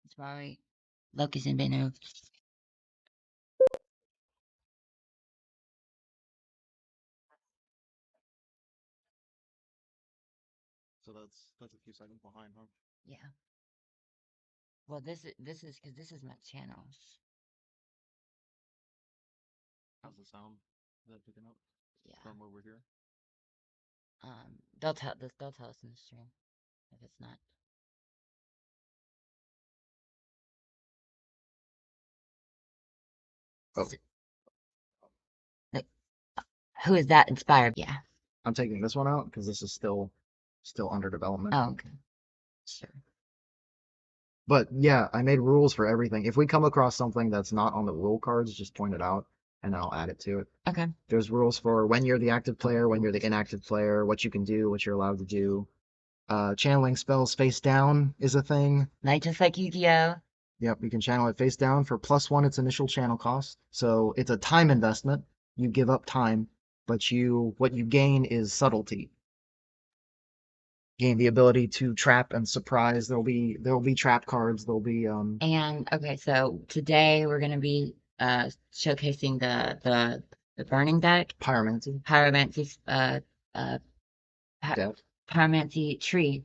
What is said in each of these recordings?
It's probably Locus and Benno. So that's a few seconds behind, huh? Yeah. Well, this is because this is my channel. How's the sound? Is that picking up Yeah. from over here? They'll tell us in the stream if it's not. Oh. Like, who is that inspired? Yeah. I'm taking this one out because this is still under development. Oh, okay. Sure. But yeah, I made rules for everything. If we come across something that's not on the rule cards, just point it out and then I'll add it to it. Okay. There's rules for when you're the active player, when you're the inactive player, what you can do, what you're allowed to do. Channeling spells face down is a thing. Like just like Yu-Gi-Oh. Yep, you can channel it face down for +1 its initial channel cost. So it's a time investment. You give up time, but what you gain is subtlety. Gain the ability to trap and surprise. There'll be trap cards. There'll be And okay, so today we're gonna be showcasing the burning deck, pyromancy, pyromancy death, pyromancy tree,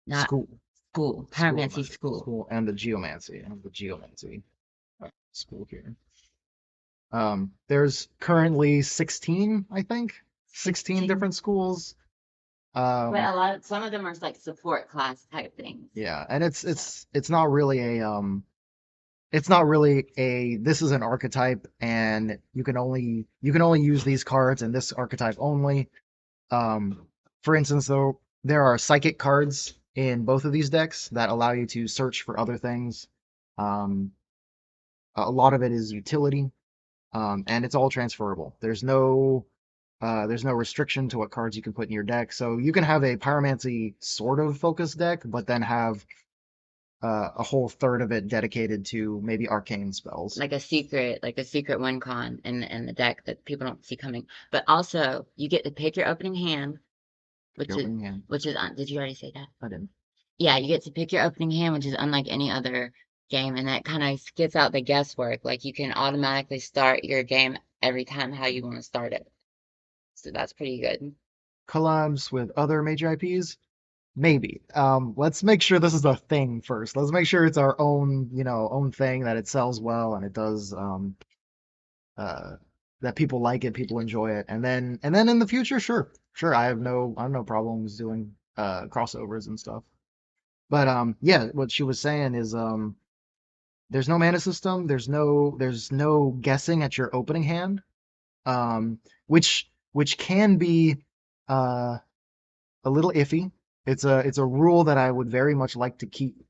not school, pyromancy school. school, and the geomancy, school here. There's currently 16, I think, 16 different schools. But some of them are like support class type things. Yeah, and it's not really a this is an archetype and you can only use these cards in this archetype only. For instance, though, there are psychic cards in both of these decks that allow you to search for other things. A lot of it is utility, and it's all transferable. There's no restriction to what cards you can put in your deck. So you can have a pyromancy sort of focused deck, but then have a whole third of it dedicated to maybe arcane spells. Like a secret win con in the deck that people don't see coming. But also you get to pick your opening hand, which is did you already say that? I didn't. Yeah, you get to pick your opening hand, which is unlike any other game, and that kind of gets out the guesswork. Like you can automatically start your game every time how you want to start it. So that's pretty good. Collabs with other major IPs? Maybe. Let's make sure this is a thing first. Let's make sure it's our own, own thing, that it sells well and it does that people like it, people enjoy it. And then in the future, sure. I have no problems doing crossovers and stuff. But yeah, what she was saying is there's no mana system, there's no guessing at your opening hand. Which can be a little iffy. It's a rule that I would very much like to keep.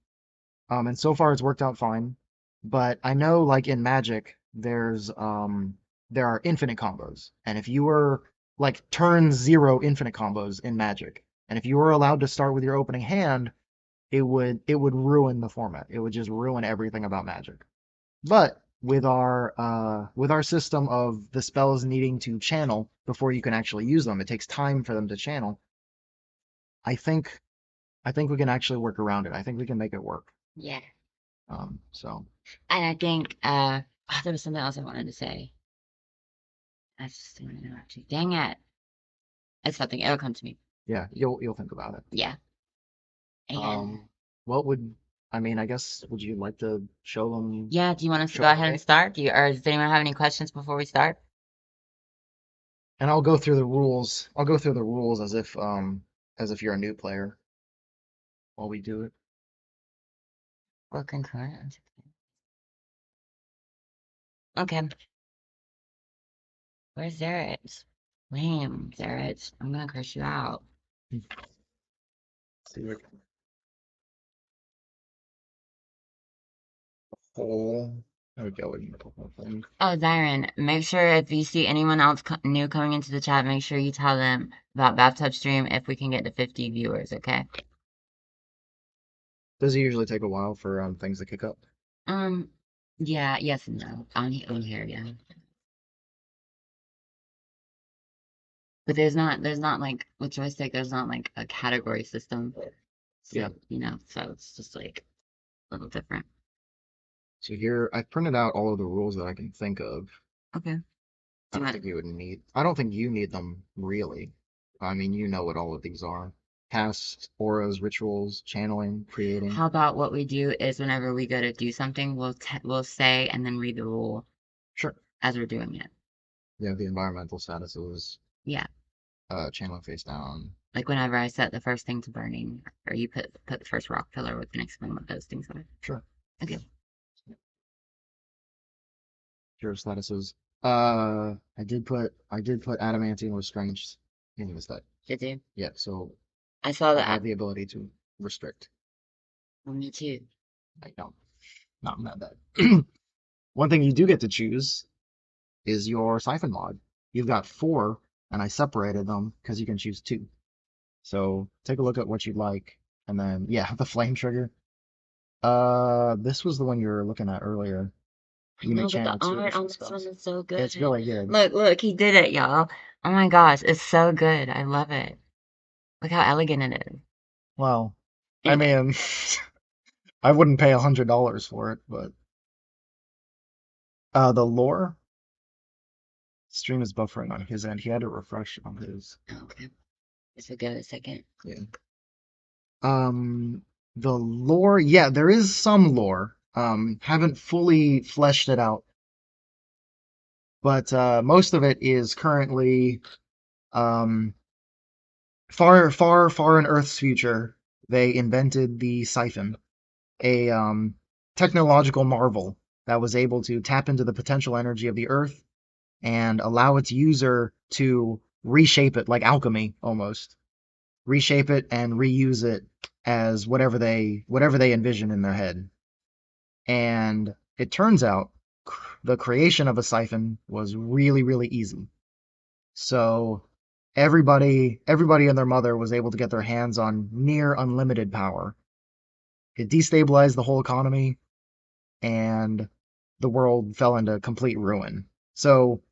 And so far it's worked out fine. But I know, like in Magic, there are infinite combos, and if you were like turn 0 infinite combos in Magic, and if you were allowed to start with your opening hand, it would ruin the format. It would just ruin everything about Magic. But with our system of the spells needing to channel before you can actually use them, it takes time for them to channel. I think we can actually work around it. I think we can make it work. Yeah. So. And I think there was something else I wanted to say. I just didn't know. Dang it! It's something. It'll come to me. Yeah, you'll think about it. Yeah. And I guess, would you like to show them? Yeah. Do you want us to go ahead and start? Or does anyone have any questions before we start? And I'll go through the rules. I'll go through the rules as if you're a new player while we do it. Or concurrent. Okay. Where's Zerit? Lame, Zerit. I'm gonna curse you out. See what whole. There we go. Oh, Zyron, make sure if you see anyone else new coming into the chat, make sure you tell them about Bathtub Stream if we can get to 50 viewers, okay? Does it usually take a while for things to kick up? Yeah, yes and no. On here, yeah. But there's not like with joystick, there's not like a category system. So, Yeah. So it's just like a little different. So here, I've printed out all of the rules that I can think of. Okay. I Do you don't want, think you would need, I don't think you need them really. I mean, you know what all of these are. Casts, auras, rituals, channeling, creating. how about what we do is whenever we go to do something, we'll say and then read the rule Sure. as we're doing it. Yeah, the environmental statuses, Yeah. channeling face down. Like whenever I set the first thing to burning, or you put the first rock pillar, we can explain what those things are. Sure. Okay. Pure statuses. I did put adamantine restraints in this deck. Did you? Yeah, so I saw I that. have the ability to restrict. Well, me too. I don't. Not mad at that. One thing you do get to choose is your siphon mod. You've got four, and I separated them because you can choose two. So take a look at what you'd like, and then yeah, the flame trigger. This was the one you were looking at earlier. I You may know, but the channel two art on additional this one spells. is so It's good. really good. Look, he did it, y'all. Oh my gosh, it's so good. I love it. Look how elegant it is. Well, I Anyway, mean, I wouldn't pay $100 for it, but the lore stream is buffering on his end. He had to refresh on his. okay. Just give it a second. Yeah. Um, the lore, yeah, there is some lore. Haven't fully fleshed it out, but most of it is currently um far, far, far in Earth's future. They invented the siphon, a technological marvel that was able to tap into the potential energy of the Earth and allow its user to reshape it like alchemy almost. Reshape it and reuse it as whatever they envision in their head. And it turns out the creation of a siphon was really, really easy. So everybody and their mother was able to get their hands on near unlimited power. It destabilized the whole economy, and the world fell into complete ruin. So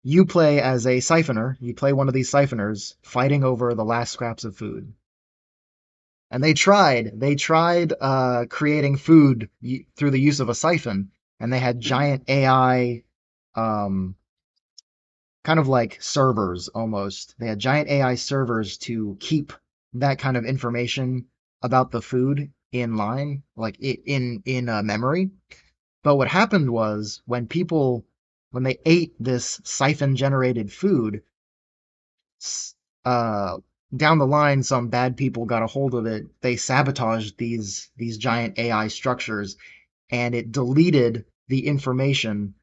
you play as a siphoner. You play one of these siphoners fighting over the last scraps of food. And they tried creating food through the use of a siphon, and they had giant AI, um, kind of like servers almost. They had giant AI servers to keep that kind of information about the food in line, like in memory. But what happened was when they ate this siphon generated food, uh, down the line, some bad people got a hold of it. They sabotaged these giant AI structures, and it deleted the information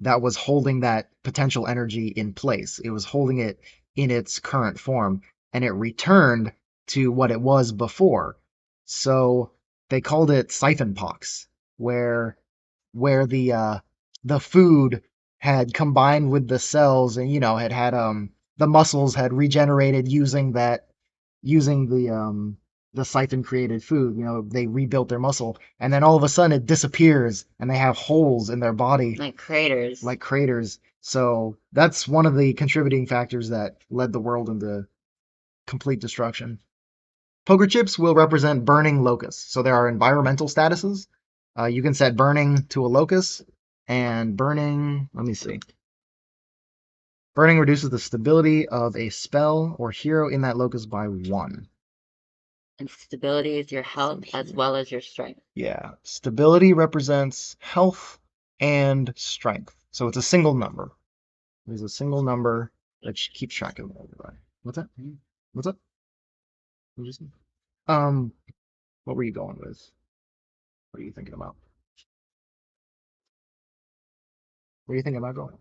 that was holding that potential energy in place. It was holding it in its current form, and it returned to what it was before. So they called it siphon pox, where the food had combined with the cells, and had the muscles had regenerated using the siphon created food. They rebuilt their muscle, and then all of a sudden it disappears, and they have holes in their body Like craters. like craters. So that's one of the contributing factors that led the world into complete destruction. Poker chips will represent burning locus. So there are environmental statuses. You can set burning to a locus, and burning, let me see. Burning reduces the stability of a spell or hero in that locus by 1. And stability is your health as well as your strength. Yeah, stability represents health and strength. So it's a single number. There's a single number that keeps track of everybody. What's that? What's up? What did you say? Um, what were you going with? What are you thinking about? What are you thinking about going?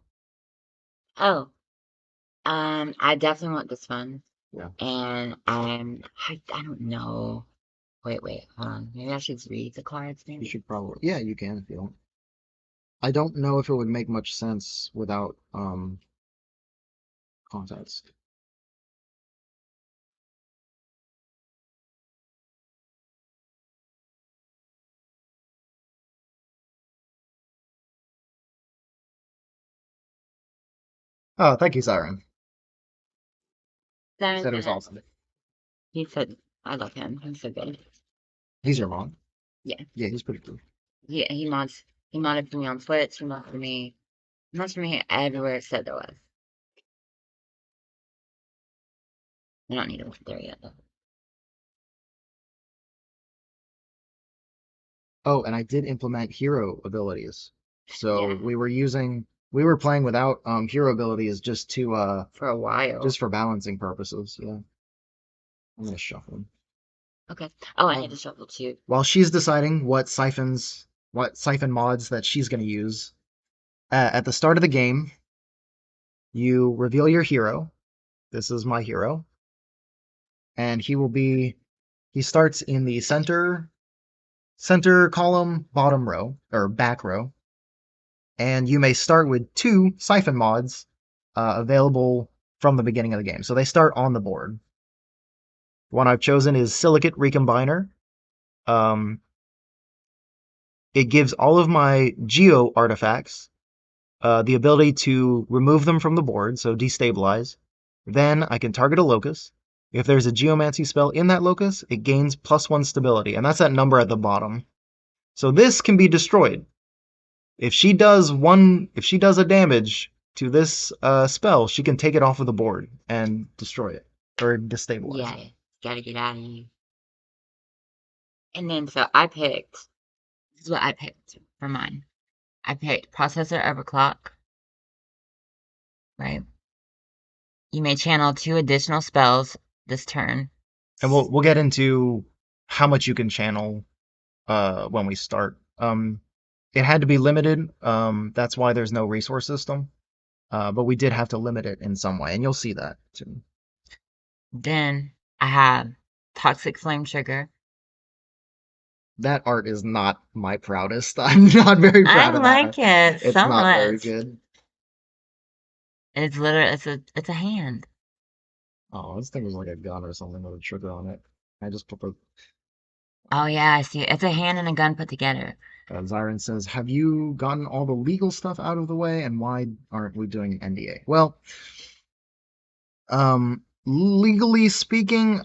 Oh, I definitely want this one. Yeah, And I don't know. Wait, hold on. Maybe I should read the cards, you maybe. should probably. Yeah, you can if you want. I don't know if it would make much sense without context. Oh, thank you, Siren. Simon's Said it was gonna. awesome. He said, I love him. He's so good. He's your mom. Yeah, Yeah, he's pretty cool. he mods. He modded for me on Twitch. He modded for me everywhere it said there was. I don't need to look there yet though. Oh, and I did implement hero abilities. So Yeah, we were playing without hero abilities just to for a while. just for balancing purposes. Yeah, I'm gonna shuffle them. Okay. Oh, I need to Um, shuffle too. while she's deciding what siphon mods that she's gonna use, at the start of the game, you reveal your hero. This is my hero, and he starts in the center column, bottom row or back row, and you may start with two siphon mods available from the beginning of the game. So they start on the board. One I've chosen is Silicate Recombiner. Um, it gives all of my Geo artifacts the ability to remove them from the board, so destabilize. Then I can target a locus. If there's a Geomancy spell in that locus, it gains +1 stability, and that's that number at the bottom. So this can be destroyed. If she does a damage to this spell, she can take it off of the board and destroy it or destabilize Yeah, it. gotta get out of here. And then so I picked. This is what I picked for mine. I picked processor overclock. Right. You may channel 2 additional spells this turn. And we'll get into how much you can channel when we start. It had to be limited. That's why there's no resource system. But we did have to limit it in some way, and you'll see that too. Then I have toxic flame trigger. That art is not my proudest. I'm not very I proud of that. like it It's so not very much. good. It's literally it's a hand. Oh, this thing was like a gun or something with a trigger on it. I just put the Oh yeah, I see. It's a hand and a gun put together. Zyron says, "Have you gotten all the legal stuff out of the way, and why aren't we doing NDA?" Well, legally speaking,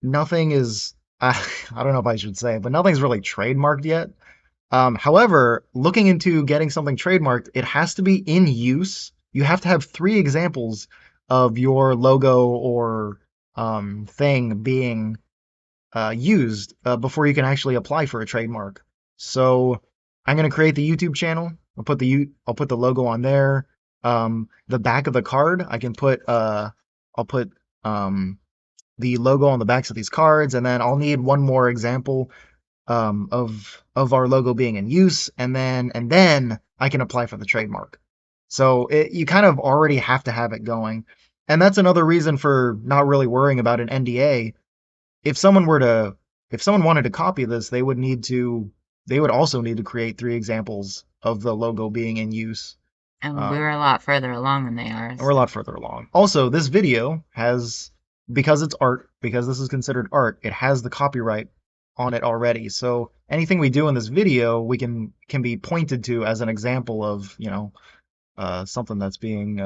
nothing is. I don't know if I should say, but nothing's really trademarked yet. However, looking into getting something trademarked, it has to be in use. You have to have 3 examples of your logo or thing being used before you can actually apply for a trademark. So I'm gonna create the YouTube channel. I'll put the logo on there. The back of the card I can put I'll put the logo on the backs of these cards, and then I'll need one more example of our logo being in use, and then I can apply for the trademark. So you kind of already have to have it going, and that's another reason for not really worrying about an NDA. If someone were to if someone wanted to copy this, they would also need to create 3 examples of the logo being in use. And we're Um, a lot further along than they are, and we're a so lot further along. Also, this video has, because it's art, because this is considered art, it has the copyright on it already. So anything we do in this video, we can be pointed to as an example of, something that's being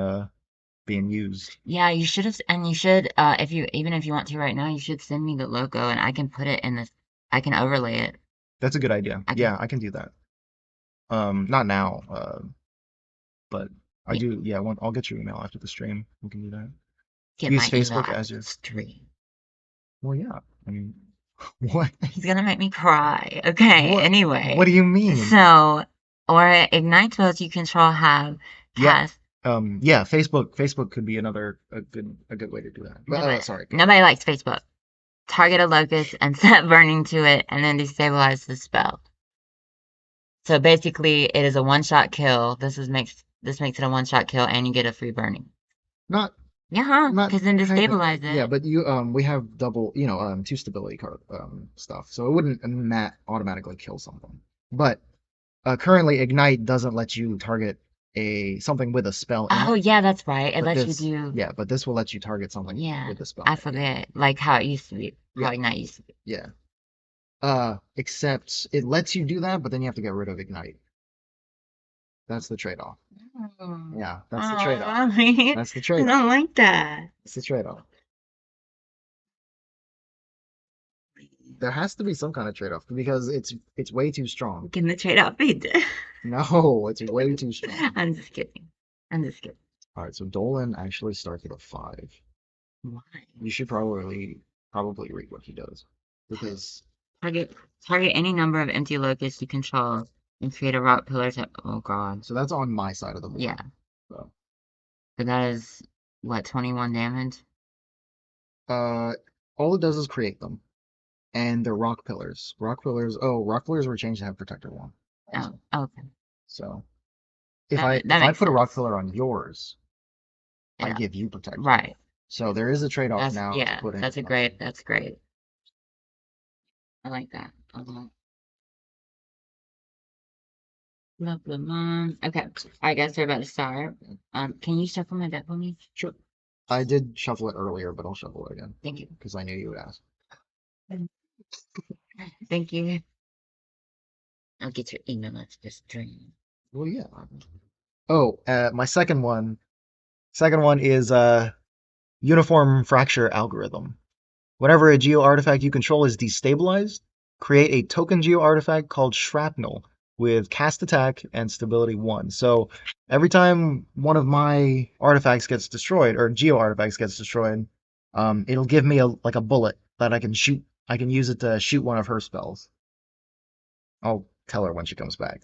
used. yeah, you should have, and you should, if you even if you want to right now, you should send me the logo and I can put it in this. I can overlay it. That's a good idea. I can, Yeah, I can do that. Not now, but I yeah, do. Yeah, I'll get your email after the stream. We can do that. get Use my email Facebook as after the your. stream. Well, yeah. I mean, what? He's gonna make me cry. Okay, What anyway. do you mean? So, or Ignite spells you control have Yeah. cast. Yeah. Facebook could be another a good way to do that. But Nobody, sorry. Go ahead. nobody likes Facebook. Target a locust and set burning to it and then destabilize the spell. So basically, it is a one-shot kill. This makes it a one-shot kill and you get a free burning. Not Yeah, not because then technically. destabilize Yeah, it. but we have double, 2 stability card stuff, so it wouldn't automatically kill something. But currently, Ignite doesn't let you target a something with a spell in Oh it. yeah, that's right. It But lets you this, do. yeah, but this will let you target something Yeah, with the spell I in it. Yeah, forget like how it used to be. How yeah, Ignite used to be. yeah. Except it lets you do that, but then you have to get rid of Ignite. That's the trade-off. Oh, Yeah, that's the trade-off. I That's the don't trade-off. like that. That's the trade-off. there has to be some kind of trade-off because it's way too strong. Can the trade-off be? No, it's way too strong. I'm just kidding. I'm just kidding. All right, so Dolan actually starts with a 5. Why? You should probably read what he does because Target target any number of empty locusts you control and create a rock pillar to. Oh God. so that's on my side of the Yeah, board. So, but that is what 21 damage. uh, all it does is create them, and they're rock pillars. Rock pillars. Oh, rock pillars were changed to have protector one also. Oh, okay. So if That I that if I makes put a rock sense. pillar on yours, I Yeah, give you protector. right. So there is a trade-off That's now to yeah. put in That's a another great. one. That's great. I like that. Love the mom. Okay, I guess we're about to start. Can you shuffle my deck for me? Sure. I did shuffle it earlier, but I'll shuffle it again Thank you. because I knew you would ask. Thank you. I'll get your email. Let's just dream. Well, yeah. Oh, my second one is uniform fracture algorithm. Whenever a geo artifact you control is destabilized, create a token geo artifact called Shrapnel with cast attack and stability 1. So every time one of my artifacts gets destroyed, or geo artifacts gets destroyed, it'll give me a bullet that I can shoot. I can use it to shoot one of her spells. I'll tell her when she comes back.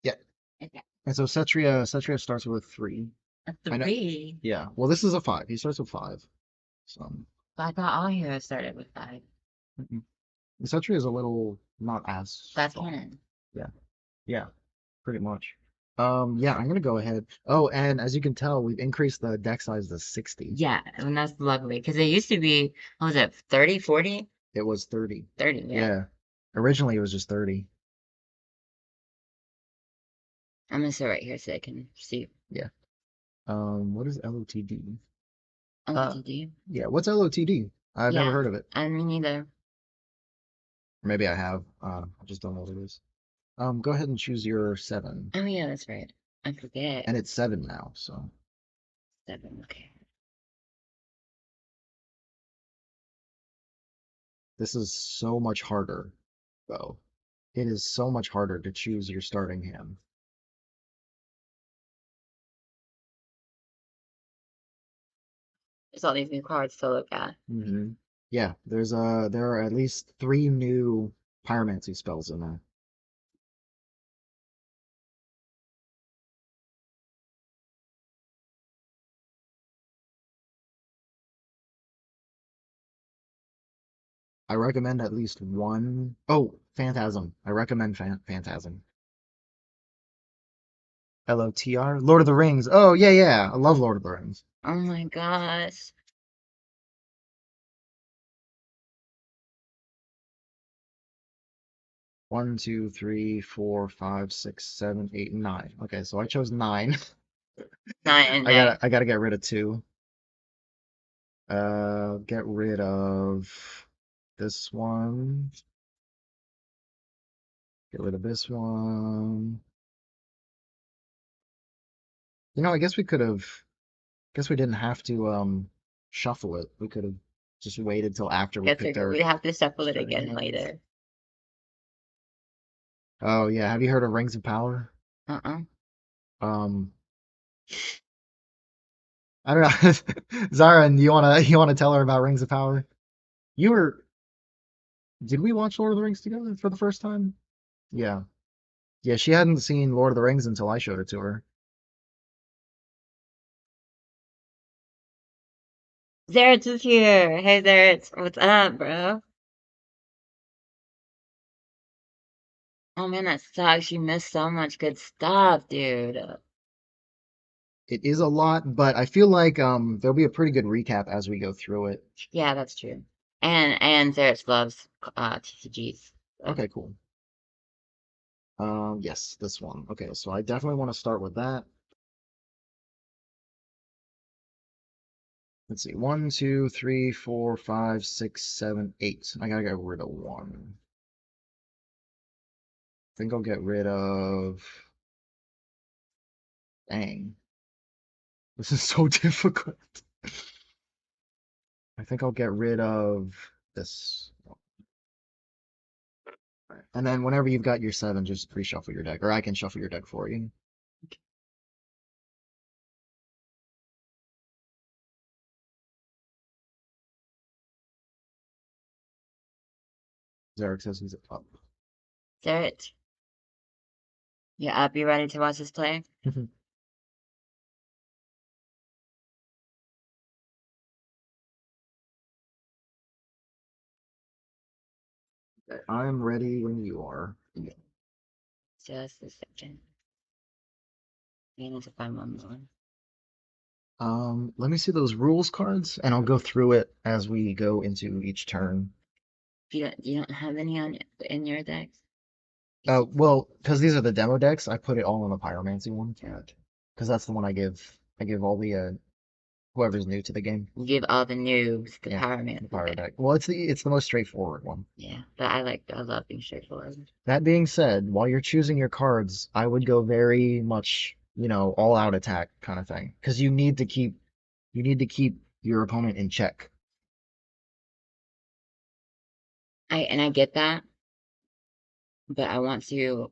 Yeah. Okay. And so Cetria starts with a 3. A I know. 3. Yeah. Well, this is a 5. He starts with 5. So But I thought all heroes started with 5. mm-mm. Cetria is a little not as That's strong. canon. Yeah. Yeah. Pretty much. Yeah, I'm gonna go ahead. Oh, and as you can tell, we've increased the deck size to 60. Yeah, and that's lovely because it used to be, what was it, 30, 40? It was 30. 30, yeah. Yeah. Originally it was just 30. I'm gonna sit right here so I can see. Yeah. What is LOTD? Uh, LTD. yeah, what's LOTD? I've never Yeah, heard of it. I mean neither. Or maybe I have. I just don't know what it is. Go ahead and choose your 7. Oh yeah, that's right. I forget. And it's 7 now, so 7, okay. this is so much harder, though. It is so much harder to choose your starting hand. There's all these new cards to look at. Hmm. Yeah, there are at least 3 new pyromancy spells in there. I recommend at least one. Oh, Phantasm. I recommend Phantasm. LOTR? Lord of the Rings. Oh, yeah, yeah. I love Lord of the Rings. Oh my gosh. One, two, three, four, five, six, seven, eight, 9. Okay, so I chose 9. 9 and I 9. gotta get rid of 2. Get rid of this one. Get rid of this one. I guess we could have. Guess we didn't have to shuffle it. We could have just waited till after we Guess picked our we have to shuffle it starting again hand. later. Oh yeah, have you heard of Rings of Power? Uh-uh. Um, I don't know. Zara, you wanna tell her about Rings of Power? You were Did we watch Lord of the Rings together for the first time? Yeah. Yeah, she hadn't seen Lord of the Rings until I showed it to her. Zeretz is here. Hey Zeretz, what's up, bro? Oh man, that sucks. You missed so much good stuff, dude. It is a lot, but I feel like there'll be a pretty good recap as we go through it. Yeah, that's true. And Zerex loves TCGs. So. Okay, cool. Yes, this one. Okay, so I definitely want to start with that. Let's see. 1, 2, 3, 4, 5, 6, 7, 8. I gotta get rid of one. I think I'll get rid of. Dang, this is so difficult. I think I'll get rid of this. And then whenever you've got your 7, just pre-shuffle your deck, or I can shuffle your deck for you. Zarek says he's up. Zeret, you up? You ready to watch us play? I'm ready when you are. Just a second. I need to find one more. Let me see those rules cards, and I'll go through it as we go into each turn. You don't have any on in your decks? Well, because these are the demo decks, I put it all on the Pyromancy one. Yeah. Because that's the one I give. I give all the whoever's new to the game. You give all the noobs the Yeah, Power the Man. Pyro Okay. deck. Well, it's the most straightforward one. Yeah, but I love being straightforward. That being said, while you're choosing your cards, I would go very much, all out attack kind of thing. Because you need to keep your opponent in check. I get that, but I want to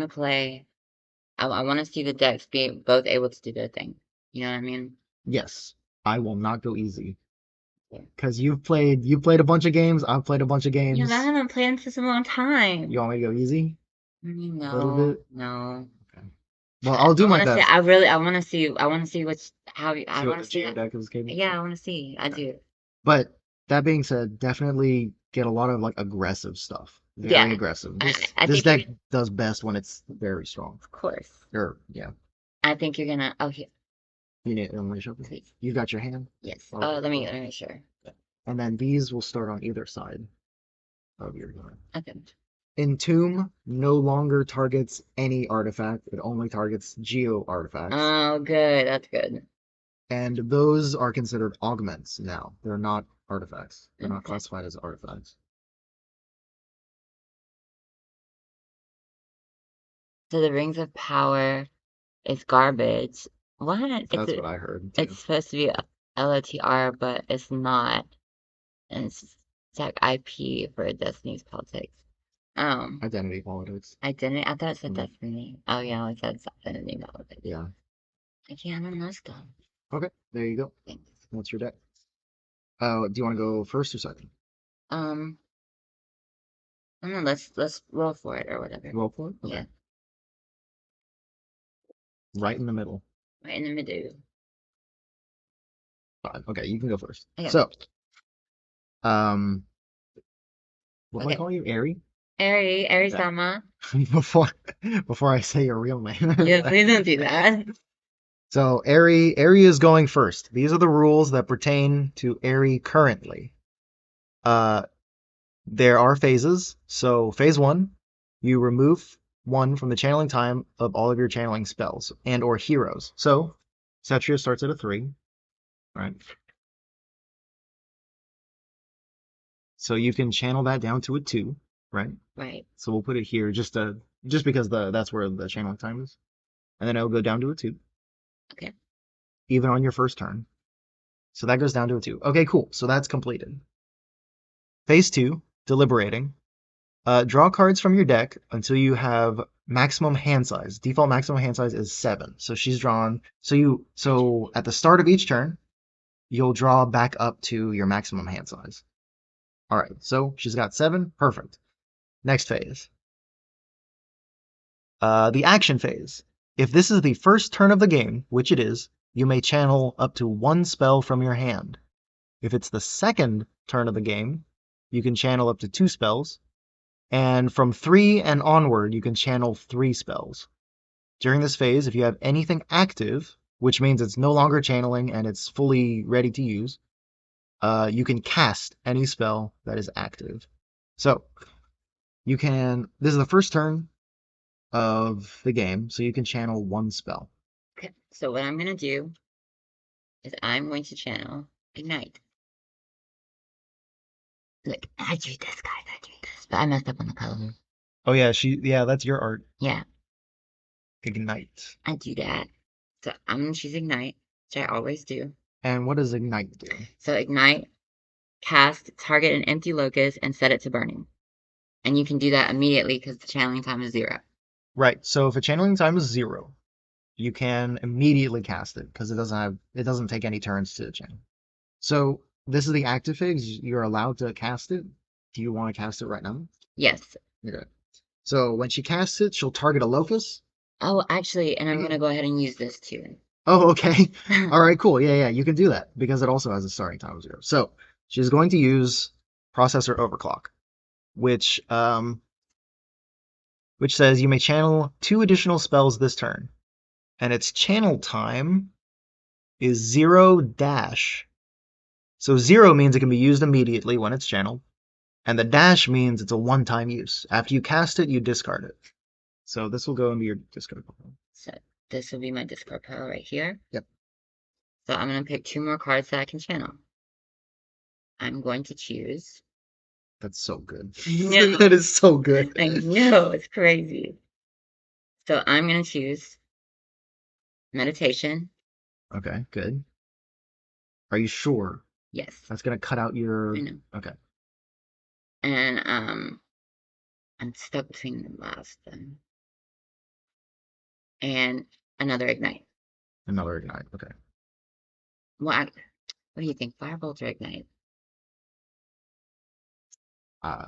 play. I want to see the decks be both able to do their thing. You know what I mean? Yes, I will not go easy. Yeah. Because you've played a bunch of games, I've played a bunch of Yeah, but I games. haven't played in such a long You time. want me to go easy? A little No, bit? no. Okay. Well, I'll do I my want to see. best. I want to see I See what want the to see junior it. deck is capable. Yeah, I want to see. I Okay. do. But that being said, definitely get a lot of like aggressive stuff. Very Yeah, aggressive. I, This I this think you're deck does best when it's very strong. of course. Or yeah. I think you're gonna. Oh, here, You need to shuffle. please. You've got your hand? Yes. Okay, Let cool. me make sure. And then these will start on either side of your hand. Okay. Entomb no longer targets any artifact. It only targets geo artifacts. Oh, good. That's good. And those are considered augments now. They're not artifacts. They're not Okay. classified as artifacts. So the Rings of Power is garbage. What? That's what I heard too. It's supposed to be LOTR, but it's not. And it's tech IP for Destiny's Politics. Um, Identity politics. Identity. I thought it said Mm, Destiny. Oh yeah, it said Identity Politics. yeah. I can't remember stuff. Okay, there you go. Thanks. What's your deck? Do you want to go first or second? Um, I don't know. Let's roll for it or whatever. Roll for it? Okay. Yeah, Right in the middle. right in the middle. Fine. Okay, you can go first. Okay. So, um, what am I Okay. calling you? Airy? Okay. Sama. Before before I say your real name. Yeah, please don't do that. So Airy is going first. These are the rules that pertain to Airy currently. Uh, there are phases. So phase one, you remove one from the channeling time of all of your channeling spells and or heroes. So Satria starts at a 3, right? So you can channel that down to a 2, right? Right. So we'll put it here just because that's where the channeling time is. And then it'll go down to a 2, Okay. even on your first turn. So that goes down to a 2. Okay, cool. So that's completed. Phase 2, deliberating. Draw cards from your deck until you have maximum hand size. Default maximum hand size is 7. So she's drawn. So at the start of each turn, you'll draw back up to your maximum hand size. All right. So she's got 7. Perfect. Next phase. The action phase. If this is the first turn of the game, which it is, you may channel up to 1 spell from your hand. If it's the second turn of the game, you can channel up to 2 spells. And from 3 and onward, you can channel 3 spells. During this phase, if you have anything active, which means it's no longer channeling and it's fully ready to use, you can cast any spell that is active. So you can. This is the first turn of the game, so you can channel one spell. Okay, so what I'm gonna do is I'm going to channel Ignite. Look, I drew this, guys. I drew this, but I messed up on the color. Oh yeah, yeah, that's your art. Yeah, Ignite. I do that. So I'm gonna choose Ignite, which I always do. And what does Ignite do? So Ignite, cast, target an empty locus, and set it to burning. And you can do that immediately because the channeling time is 0. Right. So if a channeling time is 0, you can immediately cast it because it doesn't take any turns to channel. So this is the active phase. You're allowed to cast it. Do you want to cast it right now? Yes. Okay. So when she casts it, she'll target a locus. Oh, actually, and I'm gonna go ahead and use this too. Oh, okay. All right, cool. Yeah, yeah, you can do that because it also has a starting time of 0. So she's going to use processor overclock, which says you may channel 2 additional spells this turn, and its channel time is 0 dash. So 0 means it can be used immediately when it's channeled, and the dash means it's a one-time use. After you cast it, you discard it. So this will go into your discard pile. So this will be my discard pile right here. Yep. So I'm gonna pick 2 more cards that I can channel. I'm going to choose. That's so good. No, That is so good. I know it's crazy. So I'm gonna choose meditation. Okay, good. Are you sure? Yes, That's gonna cut out your. I know. Okay. And I'm stuck between the last then and another ignite. Another ignite. Okay. What? What do you think? Firebolt or ignite? Uh,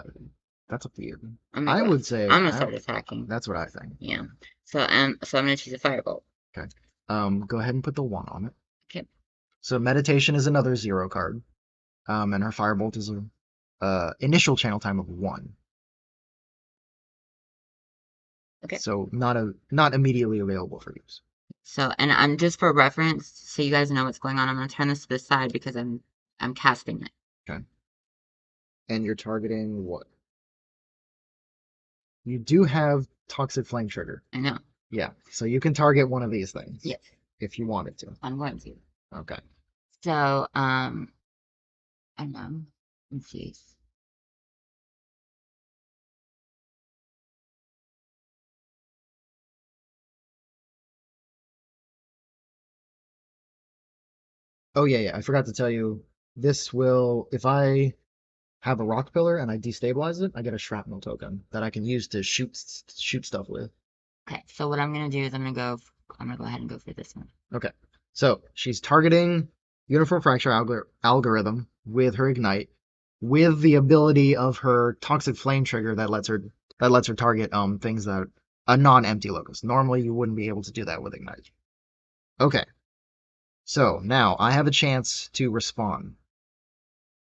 that's up to you. I'm gonna I go. would say I'm gonna start attacking. that's what I think. Yeah. So I'm gonna choose a firebolt. Okay. Go ahead and put the 1 on it. Okay. So meditation is another 0 card. And her firebolt is a initial channel time of 1. Okay. So not immediately available for use. So and I'm just for reference, so you guys know what's going on. I'm gonna turn this to the side because I'm casting it. Okay. And you're targeting what? You do have Toxic Flame Trigger. I know. Yeah. So you can target one of these things. Yes. If you wanted to. I'm going to. Okay. So I don't know. Let's see. Oh yeah, yeah. I forgot to tell you. This will, if I have a rock pillar and I destabilize it, I get a shrapnel token that I can use to shoot stuff with. Okay. So what I'm gonna do is I'm gonna go ahead and go for this one. Okay. So she's targeting Uniform Fracture algorithm with her ignite, with the ability of her Toxic Flame Trigger that lets her target things that a non-empty locus. Normally you wouldn't be able to do that with ignite. Okay. So now I have a chance to respond.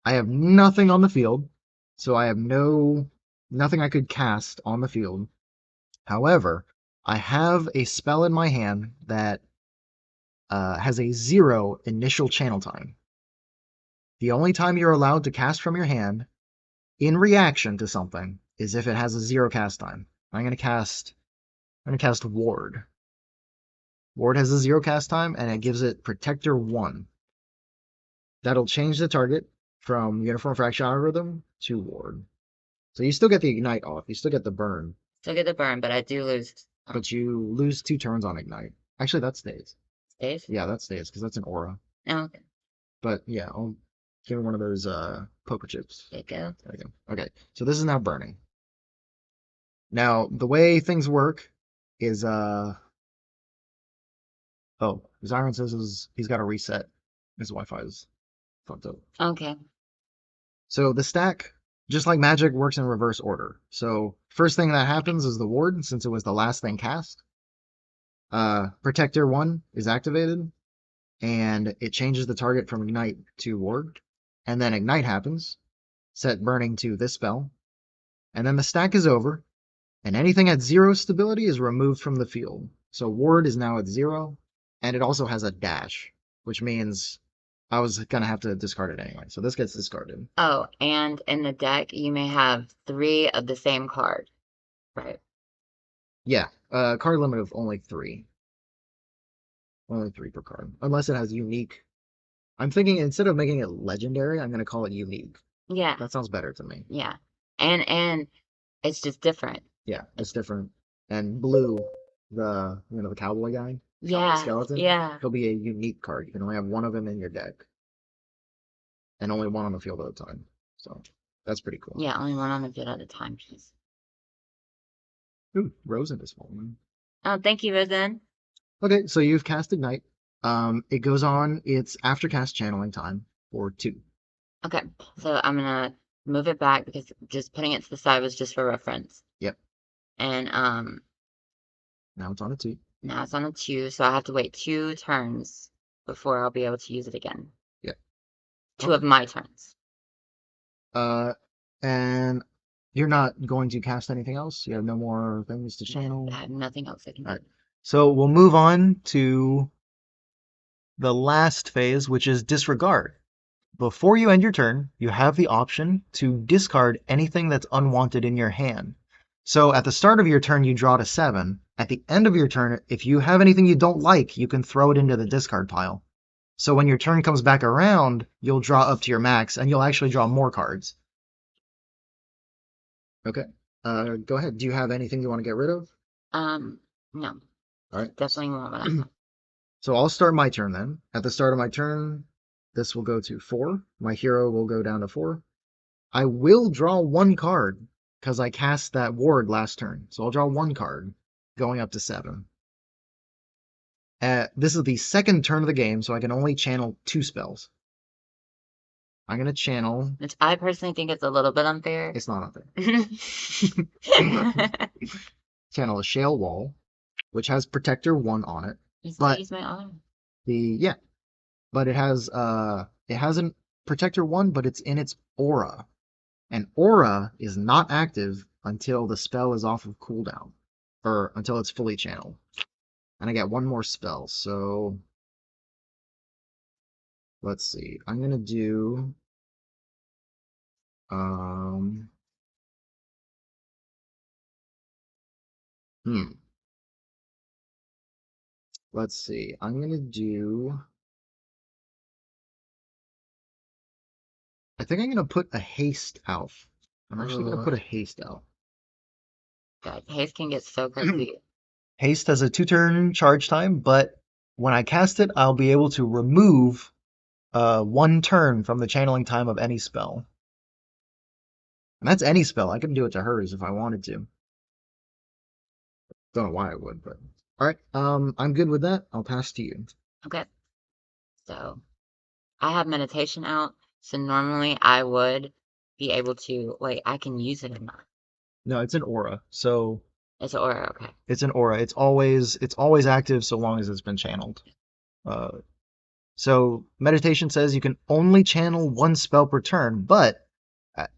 I have nothing on the field, so I have nothing I could cast on the field. However, I have a spell in my hand that has a 0 initial channel time. The only time you're allowed to cast from your hand in reaction to something is if it has a 0 cast time. I'm gonna cast Ward. Ward has a 0 cast time and it gives it Protector 1. That'll change the target from Uniform Fracture Algorithm to Ward. So you still get the ignite off. You still get the burn, Still get the burn, but I do lose. but you lose 2 turns on ignite. Actually, that stays. Stays? Yeah, that stays because that's an aura. Oh, okay. But yeah, I'll give her one of those poker chips. There you go. There we go. Okay, so this is now burning. Now the way things work is oh, Zyron says he's got to reset. His Wi-Fi is fucked up. Okay. So the stack, just like Magic, works in reverse order. So first thing that happens is the ward, since it was the last thing cast. Protector 1 is activated, and it changes the target from Ignite to Ward. And then Ignite happens, set Burning to this spell. And then the stack is over, And anything at 0 stability is removed from the field. So ward is now at 0, and it also has a dash, which means I was gonna have to discard it anyway. So this gets discarded. Oh, and in the deck, you may have three of the same card. Right. Yeah, card limit of only 3. Only 3 per card. Unless it has unique. I'm thinking instead of making it legendary, I'm gonna call it unique. Yeah. That sounds better to me. Yeah. And it's just different. Yeah, it's different. And blue, the cowboy guy, cowboy Yeah. skeleton, Yeah. he'll be a unique card. You can only have one of them in your deck, and only one on the field at a time. So that's pretty cool. Yeah, only one on the field at a time, please. Ooh, Rosen is falling. Oh, thank you, Rosen. Okay, so you've cast Ignite. It goes on. It's after cast channeling time for 2. Okay, so I'm gonna move it back because just putting it to the side was just for reference. Yep. And Now it's on a 2. now it's on a 2, so I have to wait 2 turns before I'll be able to use it again. Yep. Two Okay. of my turns. Uh, and you're not going to cast anything else? You have no more things to channel? I have nothing else I can do. All right. So we'll move on to the last phase, which is disregard. Before you end your turn, you have the option to discard anything that's unwanted in your hand. So at the start of your turn, you draw to 7. At the end of your turn, if you have anything you don't like, you can throw it into the discard pile. So when your turn comes back around, you'll draw up to your max, and you'll actually draw more cards. Okay. Go ahead. Do you have anything you want to get rid of? No. All right. Definitely more what I want. So I'll start my turn then. At the start of my turn, this will go to 4. My hero will go down to 4. I will draw 1 card because I cast that ward last turn. So I'll draw 1 card going up to 7. This is the second turn of the game, so I can only channel 2 spells. I'm going to channel. Which I personally think it's a little bit unfair. It's not unfair. Channel a Shale Wall, which has Protector 1 on it. You still But use my arm. but it hasn't Protector 1, but it's in its aura. And aura is not active until the spell is off of cooldown. Or until it's fully channeled. And I get 1 more spell, so let's see. I'm gonna do um hmm. Let's see. I'm gonna do I think I'm gonna put a haste out. I'm actually gonna put a haste out. God, haste can get so crazy. Haste has a 2-turn charge time, but when I cast it, I'll be able to remove 1 turn from the channeling time of any spell. And that's any spell. I can do it to hers if I wanted to. Don't know why I would, but all right. I'm good with that. I'll pass to you. Okay, so I have meditation out, so normally I would be able to, wait, I can use it or not. No, it's an aura. So It's an aura, okay. it's an aura. It's always active so long as it's been channeled. So meditation says you can only channel 1 spell per turn, but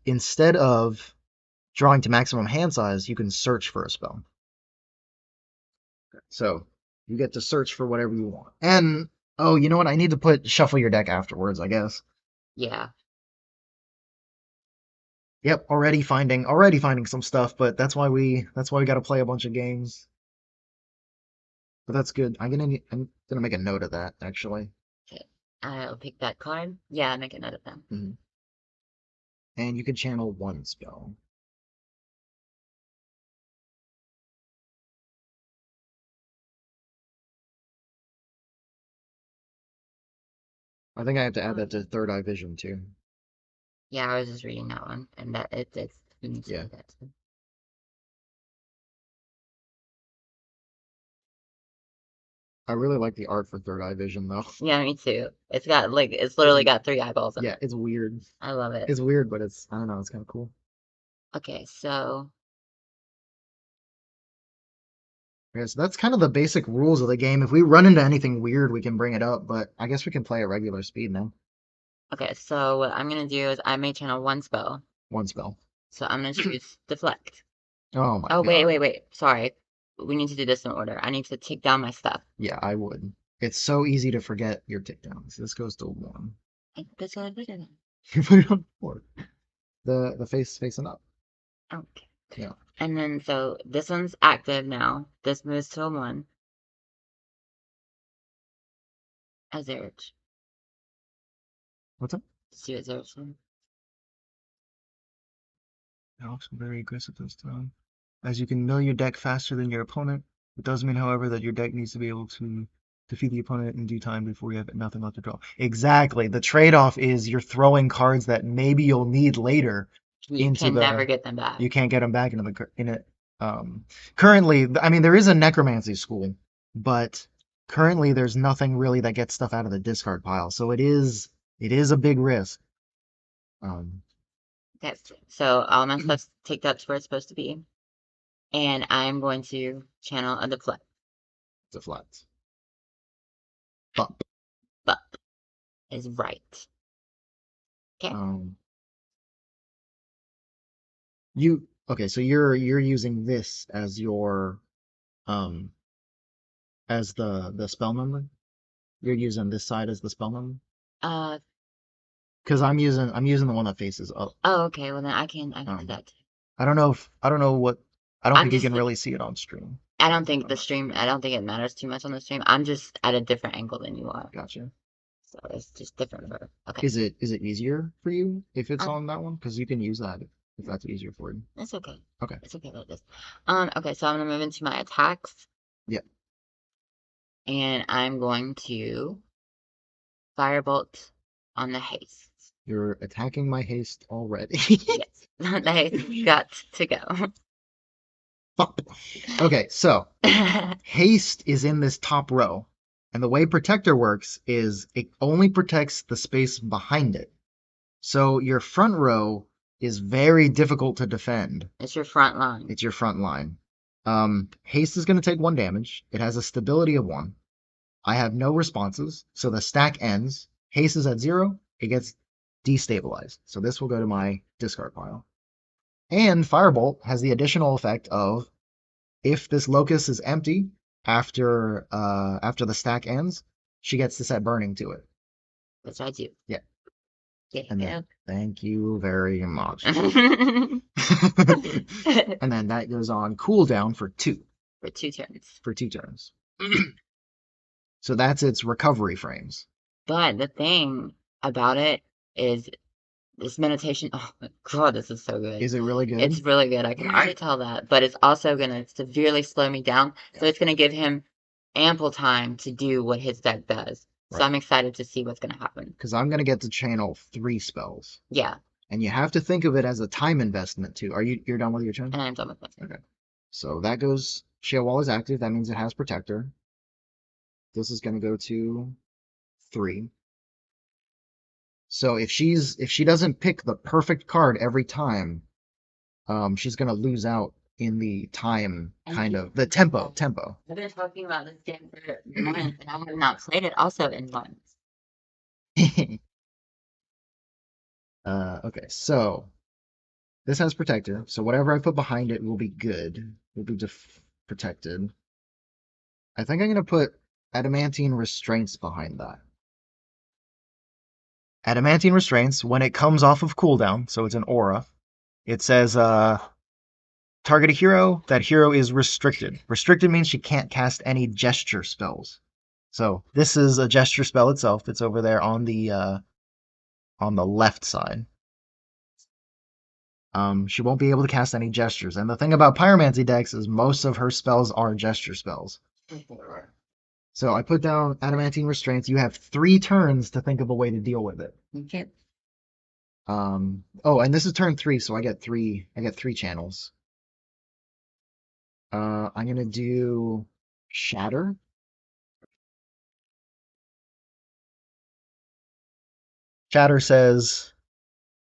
instead of drawing to maximum hand size, you can search for a spell. So you get to search for whatever you want. And oh, you know what? I need to put shuffle your deck afterwards, I guess. Yeah. Yep, already finding some stuff, but that's why we got to play a bunch of games. But that's good. I'm gonna make a note of that actually. Okay. I'll pick that card. Yeah, make a note of that. Mhm. And you can channel 1 spell. I think I have to add that to Third Eye Vision too. Yeah, I was just reading that one, and that it's Yeah. that. I really like the art for Third Eye Vision though. Yeah, me too. It's got like it's literally got 3 eyeballs in Yeah, it. it's weird. I love it. It's weird, but I don't know, it's kind of cool. Okay, so Yeah, so that's kind of the basic rules of the game. If we run into anything weird, we can bring it up, but I guess we can play at regular speed now. okay, so what I'm gonna do is I may channel 1 spell. 1 spell. So I'm gonna choose deflect. Oh my Oh, wait, God. wait, wait. Sorry. We need to do this in order. I need to take down my stuff. Yeah, I would. It's so easy to forget your takedowns. This goes to one. That's what I put it in. You put it on four. The face facing up. Okay. Yeah. And then, so this one's active now. This moves to a 1. A 0. What's up? See what 0 is. Alex, very aggressive this time. As you can mill your deck faster than your opponent, it does mean, however, that your deck needs to be able to defeat the opponent in due time before you have nothing left to draw. Exactly. The trade-off is you're throwing cards that maybe you'll need later You into can never the. get them back. You can't get them back into the in it. Currently, I mean, there is a necromancy school, but currently there's nothing really that gets stuff out of the discard pile. So it is a big risk. Um, Okay. So all my stuff take that to where it's supposed to be. And I'm going to channel a deflect. it's a flat. Bump. But is right. Okay. Um, You okay, so you're using this as your um as the spell number? You're using this side as the spell number? Uh, Because I'm using the one that faces up. oh, okay. Well, then I can do Um that too. I don't know what I don't I'm think you just, can really see it on stream. Um, I don't think it matters too much on the stream. I'm just at a different angle than you are. gotcha. So it's just different for, okay. Is it easier for you if it's Um, on that one? Because you can use that if that's easier for you. it's okay. Okay. It's okay like this. Okay, so I'm gonna move into my attacks Yeah. and I'm going to firebolt on the haste. You're attacking my haste already. Yes, the haste got to go. Fuck. Okay, so haste is in this top row. And the way protector works is it only protects the space behind it. So your front row is very difficult to defend. It's your front line. It's your front line. Haste is going to take 1 damage. It has a stability of 1. I have no responses, so the stack ends. Haste is at 0. It gets destabilized. So this will go to my discard pile. And Firebolt has the additional effect of if this locus is empty after the stack ends, she gets to set burning to it. That's what I do. Yeah. There And you then go. thank you very much. For And then that goes on cooldown for 2 2 turns. for 2 turns. So that's its recovery frames. But the thing about it is this meditation. Oh my god, this is so good. Is it really good? It's really good. I can already tell that. But it's also gonna severely slow me down. So it's gonna give him ample time to do what his deck does. So Right. I'm excited to see what's gonna happen. Because I'm gonna get to channel 3 spells. Yeah, And you have to think of it as a time investment too. You're done with your turn? and I'm done with this. Okay. So that goes Shale Wall is active, that means it has protector. This is gonna go to 3. So if she doesn't pick the perfect card every time, she's gonna lose out in the time kind of the tempo. I've been talking about this game for months, and I have not played it also in months. Okay, so this has protector, so whatever I put behind it will be good. Will be protected. I think I'm gonna put adamantine restraints behind that. Adamantine restraints, when it comes off of cooldown, so it's an aura, it says target a hero, that hero is restricted. Restricted means she can't cast any gesture spells. So this is a gesture spell itself. It's over there on the left side. She won't be able to cast any gestures. And the thing about pyromancy decks is most of her spells are gesture spells. So I put down adamantine restraints. You have 3 turns to think of a way to deal with it. Okay. Oh, and this is turn 3, so I get 3 channels. I'm gonna do Shatter. Shatter says,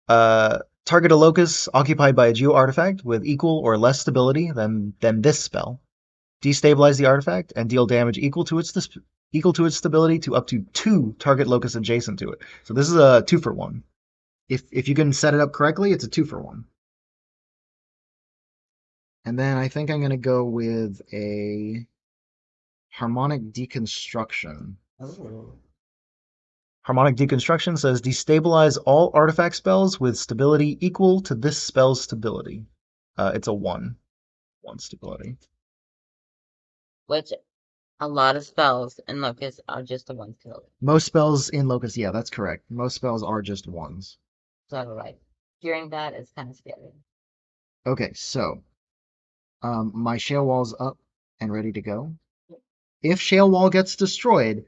target a locus occupied by a geo artifact with equal or less stability than this spell. Destabilize the artifact and deal damage equal to its stability to up to 2 target locus adjacent to it. So this is a 2-for-1. If you can set it up correctly, it's a 2-for-1. And then I think I'm gonna go with a harmonic deconstruction. Oh. Harmonic deconstruction says destabilize all artifact spells with stability equal to this spell's stability. It's a one stability. Which a lot of spells in Locus are just the one skill. Most spells in Locus, yeah, that's correct. Most spells are just ones. So like hearing that is kind of scary. Okay, so my Shale Wall's up and ready to go. If Shale Wall gets destroyed,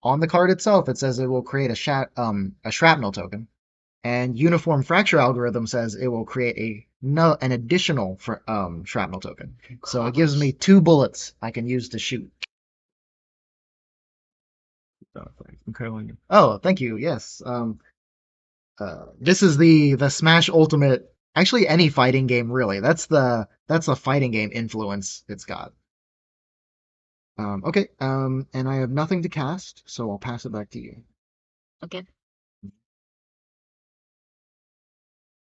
on the card itself it says it will create a shrapnel token, and Uniform Fracture Algorithm says it will create an additional shrapnel token. So it gives me Gosh. 2 bullets I can use to shoot. Oh, thank you. Yes. This is the Smash Ultimate. Actually, any fighting game really. That's the fighting game influence it's got. Okay. And I have nothing to cast, so I'll pass it back to you. Okay.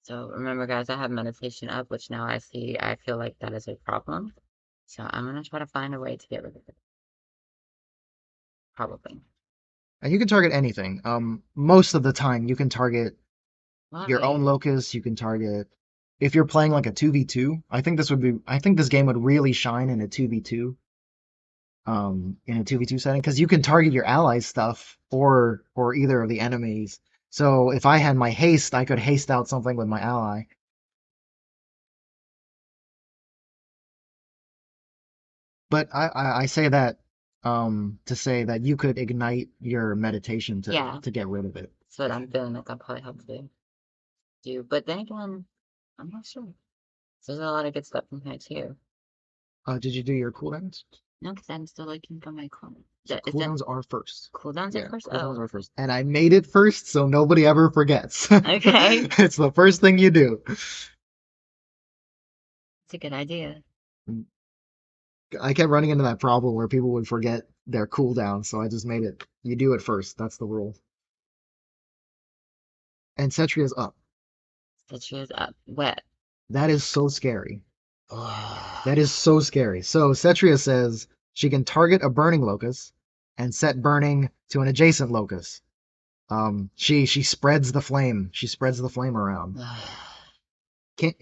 So remember, guys, I have meditation up, which now I feel like that is a problem. So I'm gonna try to find a way to get rid of it. Probably. And you can target anything. Most of the time you can target your own Why? locus. You can target if you're playing like a 2v2. I think this game would really shine in a 2v2. In a 2v2 setting because you can target your allies stuff or either of the enemies. So if I had my haste, I could haste out something with my ally. But I say that to say that you could ignite your meditation Yeah, to get rid of it. that's what I'm feeling like I'll probably have to do. But then again, I'm not sure. There's a lot of good stuff in here too. Did you do your cooldowns? No, because I'm still looking for my clone. So Is that cooldowns are first. cooldowns at Yeah, first? cooldowns Oh, are first. And I made it first so nobody ever forgets. okay. It's the first thing you do. It's a good idea. I kept running into that problem where people would forget their cooldown, so I just made it. You do it first. That's the rule. And Cetria's up. Stitches up. Wet. That is so scary. Oh. That is so scary. So Cetria says she can target a burning locus and set burning to an adjacent locus. She spreads the flame. She spreads the flame around. Can't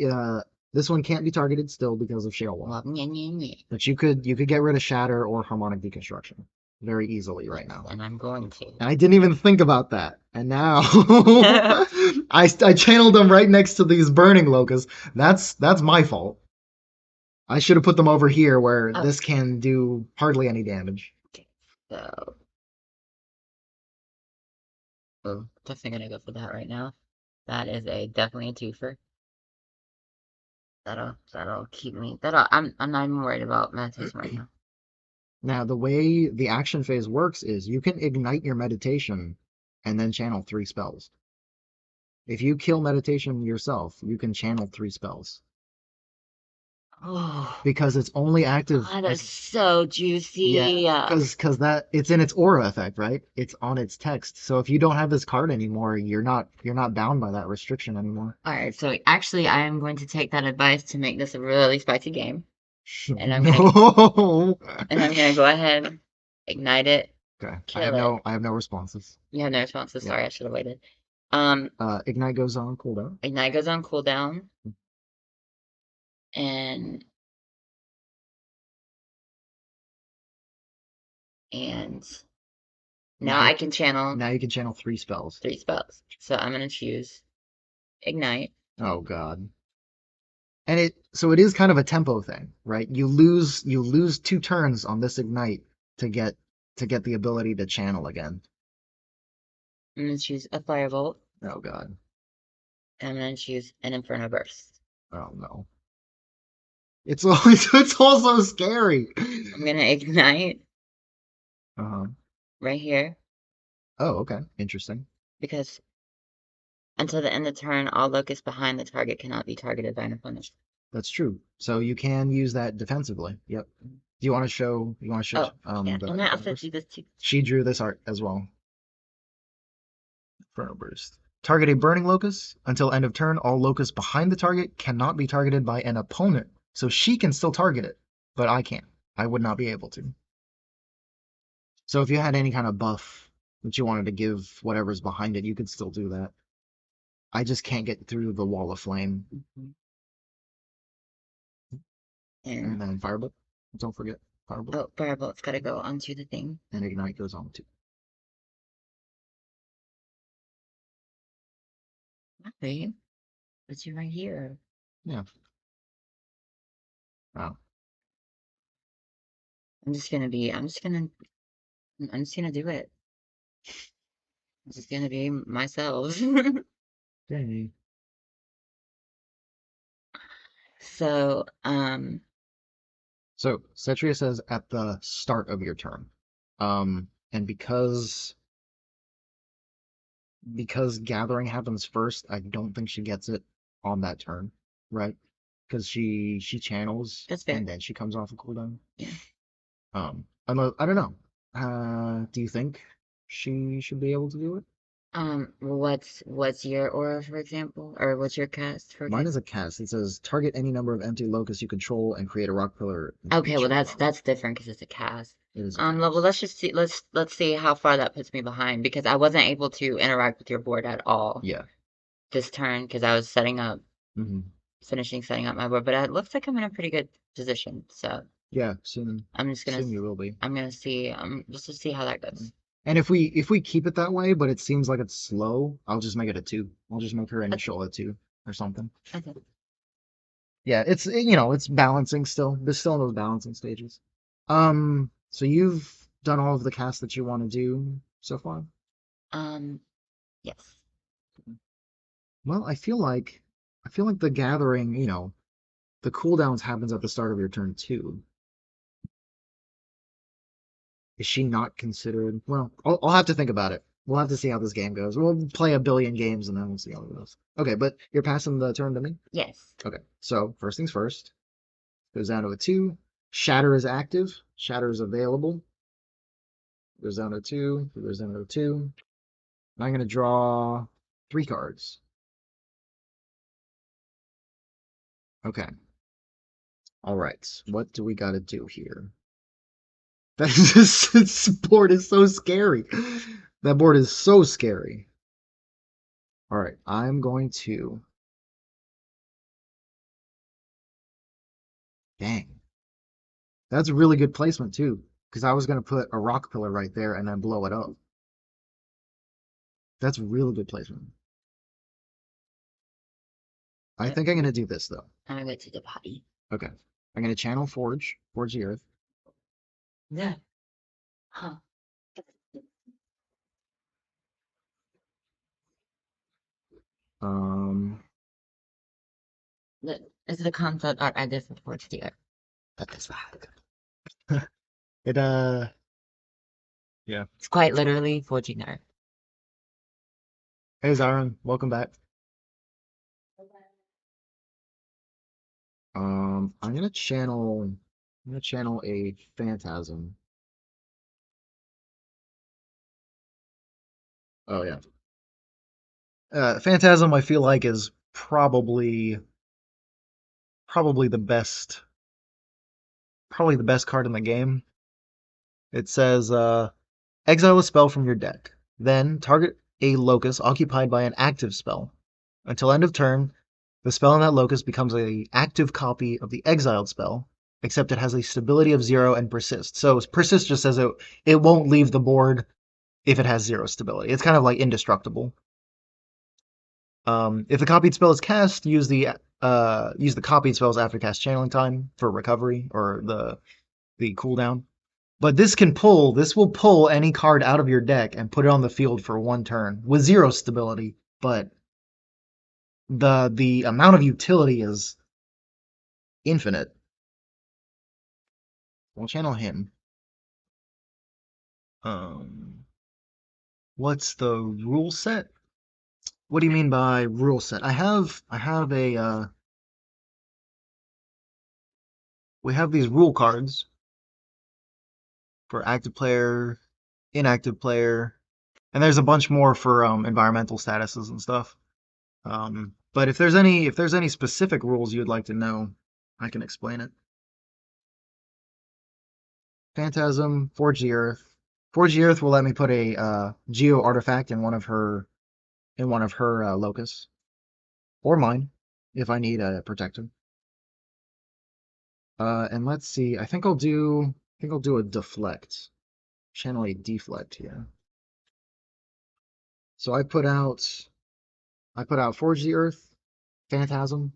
this one can't be targeted still because of Shale Wall. Well, yeah, yeah, yeah. But you could get rid of Shatter or Harmonic Deconstruction very easily right Yes, now. and I'm going to. And I didn't even think about that. And now I channeled them right next to these burning locus. That's my fault. I should have put them over here where Oh, this can do hardly any damage. okay. So, oh, definitely gonna go for that right now. That is a definitely a twofer. That'll keep me. I'm not even worried about meditation right now. Now, the way the action phase works is you can ignite your meditation and then channel 3 spells. If you kill meditation yourself, you can channel 3 spells Oh, because it's only active. that is so Yeah, juicy. because that it's in its aura effect, right? It's on its text. So if you don't have this card anymore, you're not bound by that restriction anymore. Alright, so actually I am going to take that advice to make this a really spicy game. And I'm gonna No. and I'm gonna go ahead, ignite it, Okay. kill it. I have no responses. You have no responses, Yeah. sorry, I should have waited. Ignite goes on cooldown. Ignite goes on cooldown, and and now Now I can channel now you can channel 3 spells. 3 spells. So I'm gonna choose ignite. Oh God. And it is kind of a tempo thing, right? You lose 2 turns on this ignite to get the ability to channel again. I'm gonna choose a firebolt, Oh God. and I'm gonna choose an inferno burst. Oh no. It's always it's also scary. I'm gonna ignite Uh-huh. right here Oh, okay. Interesting. because until the end of turn, all locusts behind the target cannot be targeted by an opponent. That's true. So you can use that defensively. Yep. Do you want to show Oh, yeah, and I the also numbers? do this too. She drew this art as well. Inferno Burst. Target a burning locust. Until end of turn, all locusts behind the target cannot be targeted by an opponent So she can still target it, but I can't. I would not be able to. So if you had any kind of buff that you wanted to give whatever's behind it, you could still do that. I just can't get through the wall of flame. Mhm. And And then firebolt. Don't forget firebolt. oh, firebolt's gotta go onto the thing. And ignite goes on too. Okay, but you're right here. Yeah. Wow. I'm just gonna be. I'm just gonna do it. I'm just gonna be myself. Yay. So, So Cetria says at the start of your turn. And because gathering happens first, I don't think she gets it on that turn, right? Because she channels that's fair. and then she comes off a cooldown. Yeah. I don't know. Do you think she should be able to do it? What's your aura, for example, or what's your cast, for Mine example? is a cast. It says target any number of empty locus you control and create a rock pillar in Okay, each well of them. that's different because it's a cast. It is a Well, cast. let's just see. Let's see how far that puts me behind because I wasn't able to interact with your board at all Yeah. this turn because I was Hmm. finishing setting up my board. But it looks like I'm in a pretty good position. So Yeah. Soon, I'm just gonna, soon you will be. I'm gonna see, just to see how that goes. And if we keep it that way, but it seems like it's slow, I'll just make it a 2. I'll just make her Okay, initial a 2 or something. okay. Yeah, it's balancing still. There's still in those balancing stages. So you've done all of the casts that you want to do so far? Um, yes. Well, I feel like the gathering, the cooldowns happens at the start of your turn too. Is she not considered? Well, I'll have to think about it. We'll have to see how this game goes. We'll play a billion games and then we'll see how it goes. Okay, but you're passing the turn to me? Yes. Okay, so first things first. Goes down to a 2. Shatter is active. Shatter is available. Goes down to a 2. Goes down to a 2. And I'm going to draw 3 cards. Okay. All right. What do we got to do here? This board is so scary. That board is so scary. All right. I'm going to. Dang. That's a really good placement, too. Because I was going to put a rock pillar right there and then blow it up. That's really good placement. I Yep. think I'm going to do this, though. I'm gonna go to the potty. Okay. I'm going to channel Forge the Earth. Yeah. Huh. Um, This is the concept art I did for Porch Dear. that is bad. It, yeah. It's quite literally forging art. Hey, Zyron, welcome back. I'm gonna channel a phantasm. Oh yeah. Phantasm I feel like is probably the best card in the game. It says exile a spell from your deck. Then target a locus occupied by an active spell. Until end of turn, the spell in that locus becomes a active copy of the exiled spell, except it has a stability of 0 and persist. So persist just says it won't leave the board if it has 0 stability. It's kind of like indestructible. If the copied spell is cast, use the copied spells after cast channeling time for recovery or the cooldown. But this will pull any card out of your deck and put it on the field for 1 turn with 0 stability. But the amount of utility is infinite. We'll channel him. Um, what's the rule set? What do you mean by rule set? I have a we have these rule cards for active player, inactive player, and there's a bunch more for environmental statuses and stuff. But if there's any specific rules you'd like to know, I can explain it. Phantasm, Forge the Earth. Forge the Earth will let me put a Geo artifact in one of her Locus or mine if I need a protector. And let's see. I think I'll do a deflect. Channel a deflect here. So I put out Forge the Earth, Phantasm,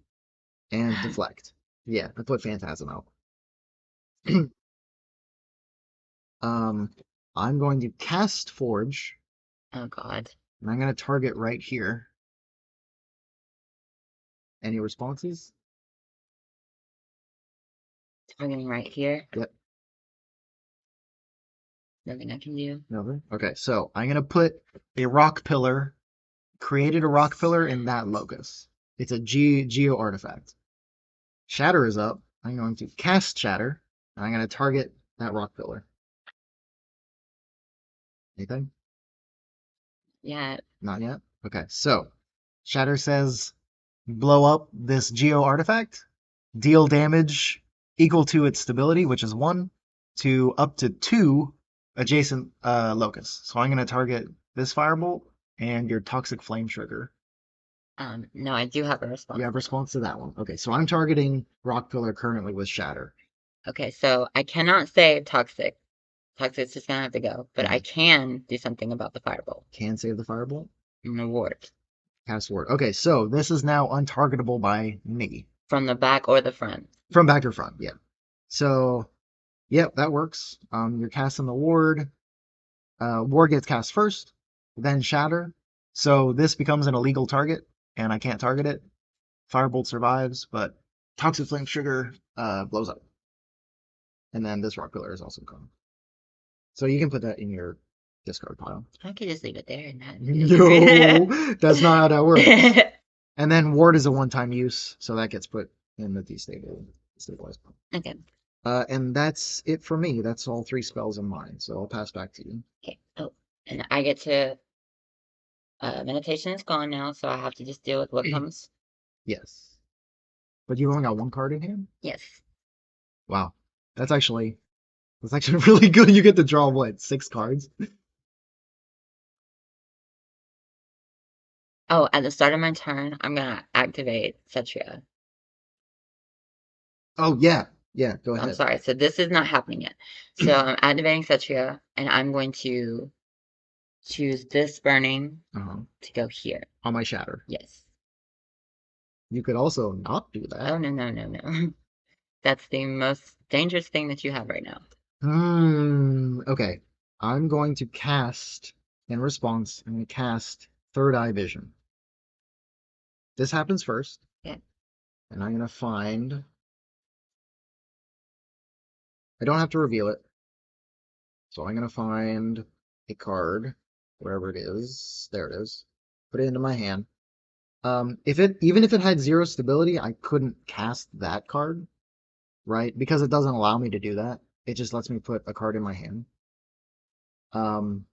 and deflect. Yeah, I put Phantasm out. um, I'm going to cast Forge, Oh God. and I'm going to target right here. Any responses? Targeting right here. Yep. Nothing I can do. Nothing. Okay, so I'm going to put a rock pillar, created a rock pillar in that locus. It's a Geo artifact. Shatter is up. I'm going to cast Shatter, and I'm going to target that rock pillar. Anything? Yeah. Not yet? Okay, so Shatter says blow up this Geo artifact, deal damage equal to its stability, which is 1, to up to 2 adjacent locus. So I'm going to target this firebolt and your toxic flame trigger. No, I do have a response. You have response to that one. Okay, so I'm targeting Rock Pillar currently with Shatter. Okay, so I cannot say toxic. Toxic's just gonna have to go, but I can do something about the firebolt. Can save the firebolt. An award. Cast ward. Okay, so this is now untargetable by me. From the back or the front. From back to front, yeah. So, yep, that works. You're casting the ward. Ward gets cast first, then Shatter. So this becomes an illegal target, and I can't target it. Firebolt survives, but Toxic Flame Trigger blows up. And then this Rock Pillar is also gone. So you can put that in your discard pile. I could just leave it there and not No, that's not how that works. And then Ward is a one-time use, so that gets put in the destabilized pile. Okay. And that's it for me. That's all 3 spells in mine. So I'll pass back to you. Okay. Oh, and I get to. Meditation is gone now, so I have to just deal with what comes. Yes. But you've only got 1 card in hand? Yes. Wow. That's actually really good. You get to draw what, 6 cards? Oh, at the start of my turn, I'm gonna activate Cetria. Oh yeah. Yeah, go I'm ahead. sorry, so this is not happening yet. So I'm activating Cetria, and I'm going to choose this burning to go here. On my Shatter. Yes. You could also not do that. Oh, no, no, no, no. That's the most dangerous thing that you have right now. Okay. I'm going to cast, in response, I'm going to cast Third Eye Vision. This happens first. Yeah. And I'm going to find... I don't have to reveal it. So I'm going to find a card, wherever it is. There it is. Put it into my hand. Even if it had 0 stability, I couldn't cast that card, right? Because it doesn't allow me to do that. It just lets me put a card in my hand.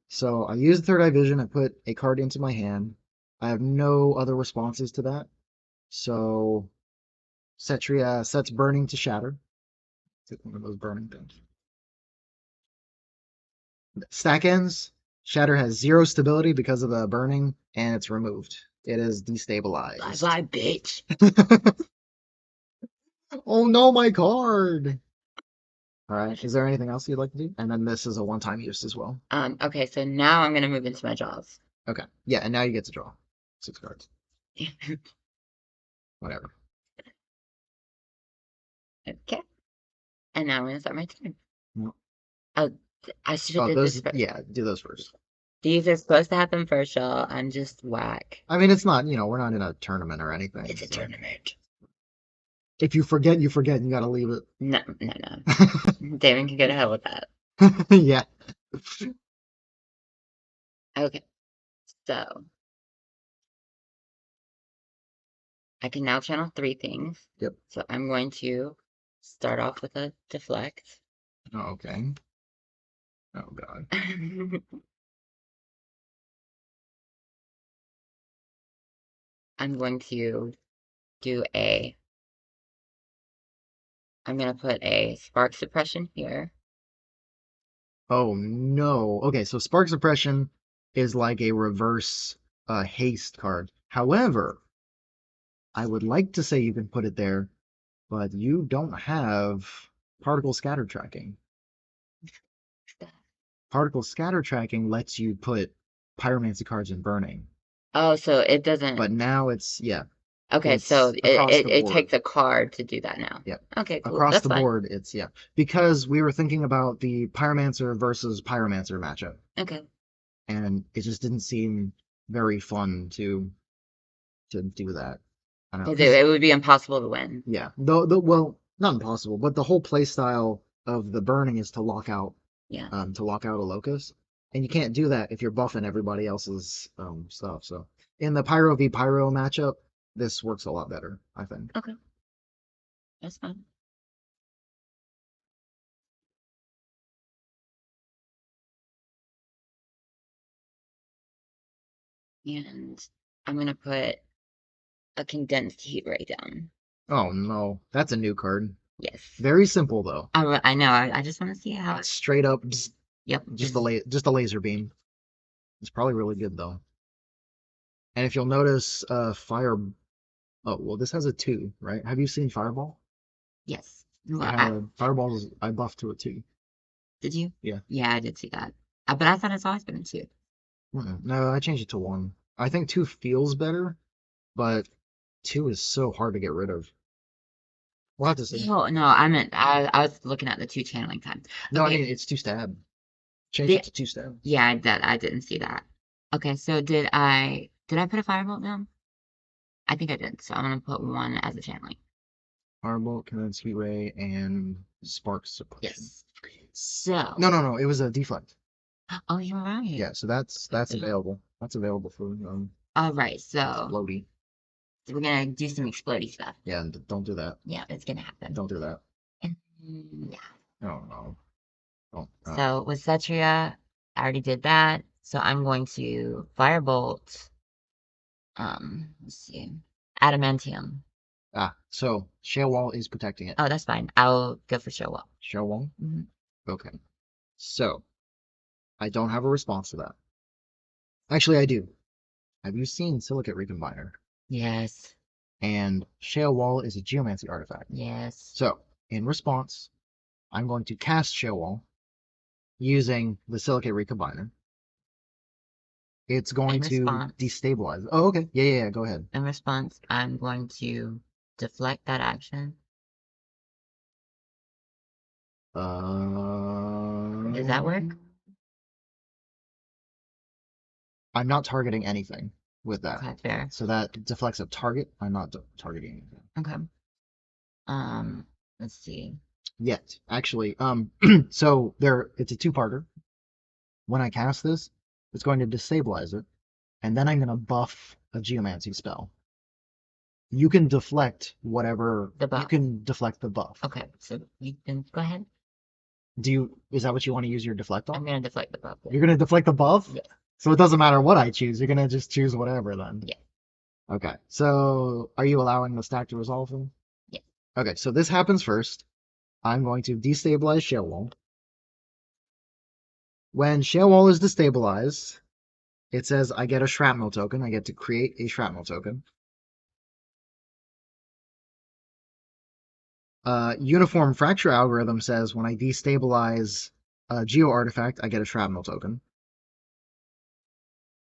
So I use Third Eye Vision. I put a card into my hand. I have no other responses to that. So Cetria sets Burning to Shatter. It's one of those burning things. Stack ends. Shatter has 0 stability because of the burning, and it's removed. It is destabilized. Bye bye, bitch. Oh no, my card! Alright, is there anything else you'd like to do? And then this is a one-time use as well. Okay, so now I'm gonna move into my jaws. Okay, yeah, and now you get to draw 6 cards. Whatever. Okay. And now I'm gonna start my turn. No. Oh, I should have Oh, did this those, first. yeah, do those first. These are supposed to happen first, y'all. I'm just whack. I mean, it's not, we're not in a tournament or anything. It's a so. tournament. If you forget, you forget, and you gotta leave it. No, no, no. Damon can go to hell with that. Yeah. Okay, so I can now channel 3 things. Yep. So I'm going to start off with a deflect. Oh, okay. Oh, God. I'm going to do a I'm gonna put a spark suppression here. Oh no. Okay, so Spark Suppression is like a reverse haste card. However, I would like to say you can put it there, but you don't have particle scatter tracking. Particle scatter tracking lets you put pyromancy cards in burning, Oh, so it doesn't. but now it's yeah, Okay, so it's across the it board. takes a card to do that now. Yeah, Okay, cool. across That's the fine. board it's yeah, because we were thinking about the pyromancer versus pyromancer matchup, Okay. and it just didn't seem very fun to do that. I don't know, Because because it would be impossible to win. yeah, the well, not impossible, but the whole play style of the burning is Yeah. to lock out a locus, and you can't do that if you're buffing everybody else's stuff. So in the Pyro v Pyro matchup, this works a lot better, I think. Okay. That's fine. And I'm gonna put a condensed heat ray down. Oh no, that's a new card. Yes. Very simple though. I know. I just want to see how. Straight up, bzz, Yep. just a laser beam. It's probably really good though. And if you'll notice, fire. Oh well, this has a 2, right? Have you seen Fireball? Yes. Well, It had Fireball's. I buffed to a 2. did you? Yeah. Yeah, I did see that. But I thought it's always been a two. No, I changed it to 1. I think 2 feels better, but 2 is so hard to get rid of. We'll have to see. No, no, I meant I was looking at the two channeling time. No, I mean Okay. it's 2 stab. Change The it to 2 stab. Yeah, I didn't see that. Okay, so did I put a firebolt down? I think I did. So I'm gonna put one as a channeling. Firebolt, Condensed Heat Ray, and Spark Suppression. Yes. So, No. It was a deflect. oh, you're right. Yeah, so that's available. That's available for All right, explodey. so we're gonna do some explodey stuff. Yeah, don't do that. Yeah, it's gonna happen. Don't do that. And, yeah. No, no. Don't. So with Cetria, I already did that. So I'm going to firebolt. Let's see, adamantium. So Shale Wall is protecting it. Oh, that's fine. I'll go for show up. Shale Wall? Hmm. Okay. So I don't have a response to that. Actually, I do. Have you seen Silicate Recombiner? Yes. And Shale Wall is a Geomancy artifact. Yes. So, in response, I'm going to cast Shale Wall using the Silicate Recombiner. It's going In to response, destabilize. Oh, okay. Yeah. Go ahead. I'm going to deflect that action. Does that work? I'm not targeting anything with that. Okay, fair. So that deflects a target. I'm not targeting anything. Okay. Let's see. Yet, actually. So it's a 2-parter. When I cast this, it's going to destabilize it, and then I'm going to buff a Geomancy spell. You can deflect whatever. The buff. You can deflect the buff. Okay, so you can go ahead. Is that what you want to use your deflect I'm on? gonna deflect the buff. You're going to deflect the buff? Yes. So it doesn't matter what I choose. You're going to just choose whatever then. Yeah. Okay. So are you allowing the stack to resolve them? Yeah. Okay. So this happens first. I'm going to destabilize Shale Wall. When Shale Wall is destabilized, it says I get a shrapnel token. I get to create a shrapnel token. Uniform Fracture Algorithm says when I destabilize a Geo artifact, I get a shrapnel token.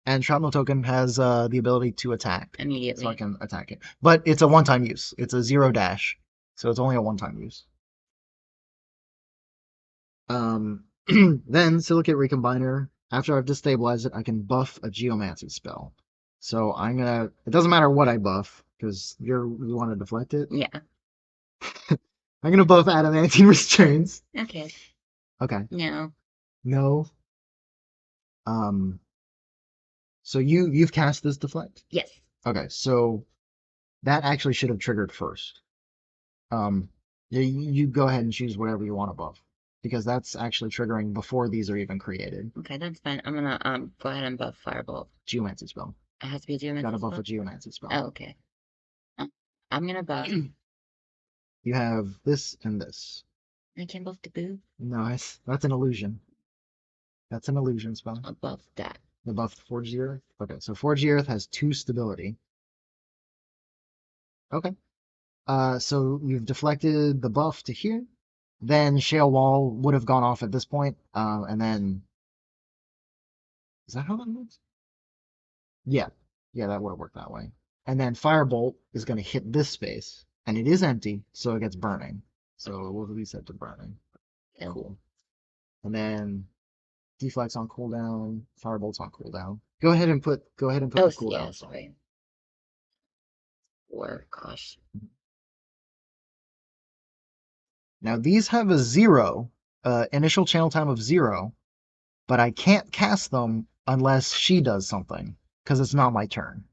And shrapnel token has the ability to attack. Immediately. So I can attack it. But it's a one-time use. It's a 0 dash. So it's only a one-time use. Then Silicate Recombiner, after I've destabilized it, I can buff a Geomancy spell. So I'm gonna. It doesn't matter what I buff, because you want to deflect it. Yeah. I'm gonna buff Adamantine Restraints. Okay. Okay. No. No. So you've cast this deflect? Yes. Okay, so that actually should have triggered first. You go ahead and choose whatever you want to buff, because that's actually triggering before these are even created. Okay, that's fine. I'm gonna go ahead and buff Firebolt. Geomancy spell. It has to be a geomancy Gotta buff spell? a Geomancy spell. Oh, okay. I'm gonna buff You have this and this. I can both the boo Nice. That's an illusion. That's an illusion spell. above that. The buff Forge the Earth. Okay, so Forge the Earth has 2 stability. Okay. So you've deflected the buff to here. Then Shale Wall would have gone off at this point. And then is that how that works? Yeah. Yeah, that would have worked that way. And then Firebolt is going to hit this space, and it is empty, so it gets burning. So we'll reset to burning. Oh, Cool. And then Deflect's on cooldown, Firebolt's on cooldown. Go ahead and put oh the yeah, cooldowns on. sorry. Or gosh. Now these have a 0, initial channel time of 0, but I can't cast them unless she does something, because it's not my turn.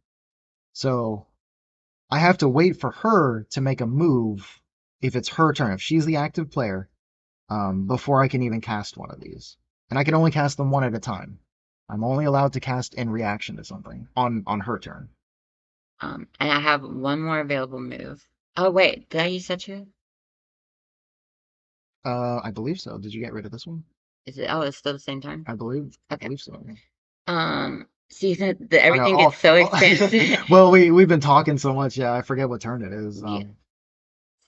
So I have to wait for her to make a move if it's her turn, if she's the active player, before I can even cast one of these. And I can only cast them one at a time. I'm only allowed to cast in reaction to something on her turn. And I have one more available move. Oh wait, did I use that too? I believe so. Did you get rid of this one? Is it? Oh, it's still the same time. I Okay. believe so. See, I know. everything gets so expensive. Well, we've been talking so much. Yeah, I forget what turn it is. Yeah.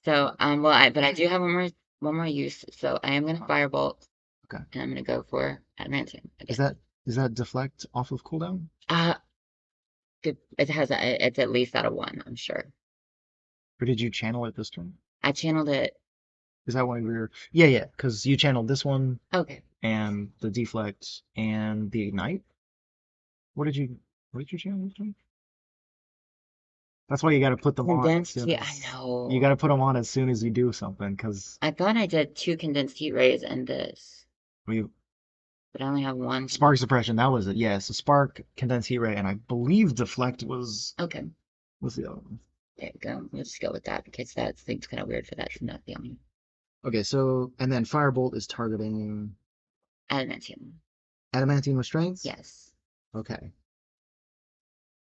So, well, but I do have one more use. So I am gonna firebolt, Okay. and I'm gonna go for adamantium Is again. that deflect off of cooldown? Uh, it's at least out of one, I'm sure. Or did you channel it this turn? I channeled it. Is that one of your? Yeah, yeah. Because you channeled this one Okay. and the deflect and the ignite. What did you? What did you channel this turn? That's why you got to put them on as Condensed soon heat. I as you got know. to put them on as soon as you do something. Because I thought I did two condensed heat rays and this, we but I only have one. spark suppression. That was it. Yeah. So spark, condensed heat ray, and I believe deflect Okay. was the other one. There we go. Let's go with that because that seems kind of weird for that to not be on me. Okay. So and then firebolt is targeting Adamantium. adamantium restraints. Yes. Okay.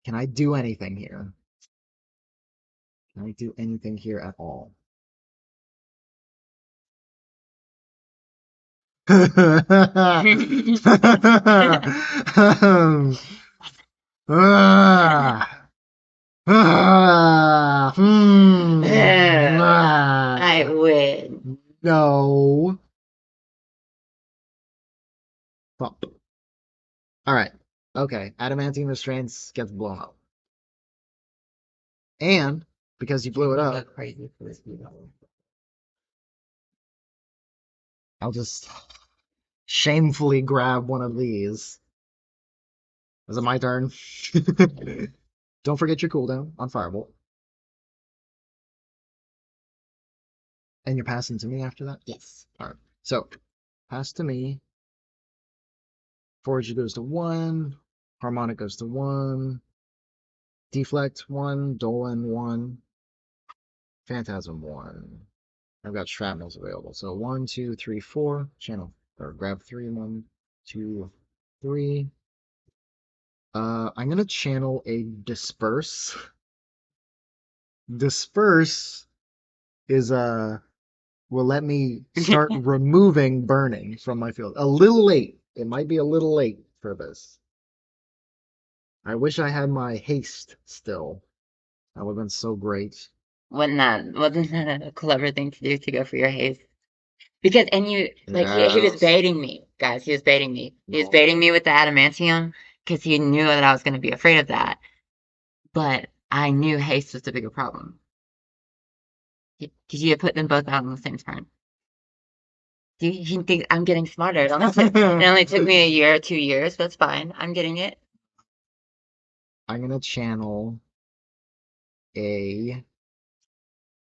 Can I do anything here? Can I do anything here at all? I win. No. Bump. All right. Okay. Adamantium restraints gets blown up. And because you blew it up, Crazy for this video. I'll just shamefully grab one of these. Is it my turn? Don't forget your cooldown on Firebolt. And you're passing to me after that? Yes. All right. So, pass to me. Forge goes to 1. Harmonic goes to 1. Deflect 1. Dolan 1. Phantasm 1. I've got shrapnels available. So 1, 2, 3, 4. Channel. Or grab 3. 1, 2, 3. I'm going to channel a Disperse. Disperse is will let me start removing burning from my field. A little late. It might be a little late for this. I wish I had my haste still. That would have been so great. Wasn't that a clever thing to do to go for your haste? Because and you like he was Yes. baiting me, guys. He was baiting me. He was No. baiting me with the adamantium because he knew that I was going to be afraid of that. But I knew haste was the bigger problem because you had put them both out on the same turn. Do you think I'm getting smarter? It only took me a year or 2 years, but it's fine. I'm getting it. I'm gonna channel a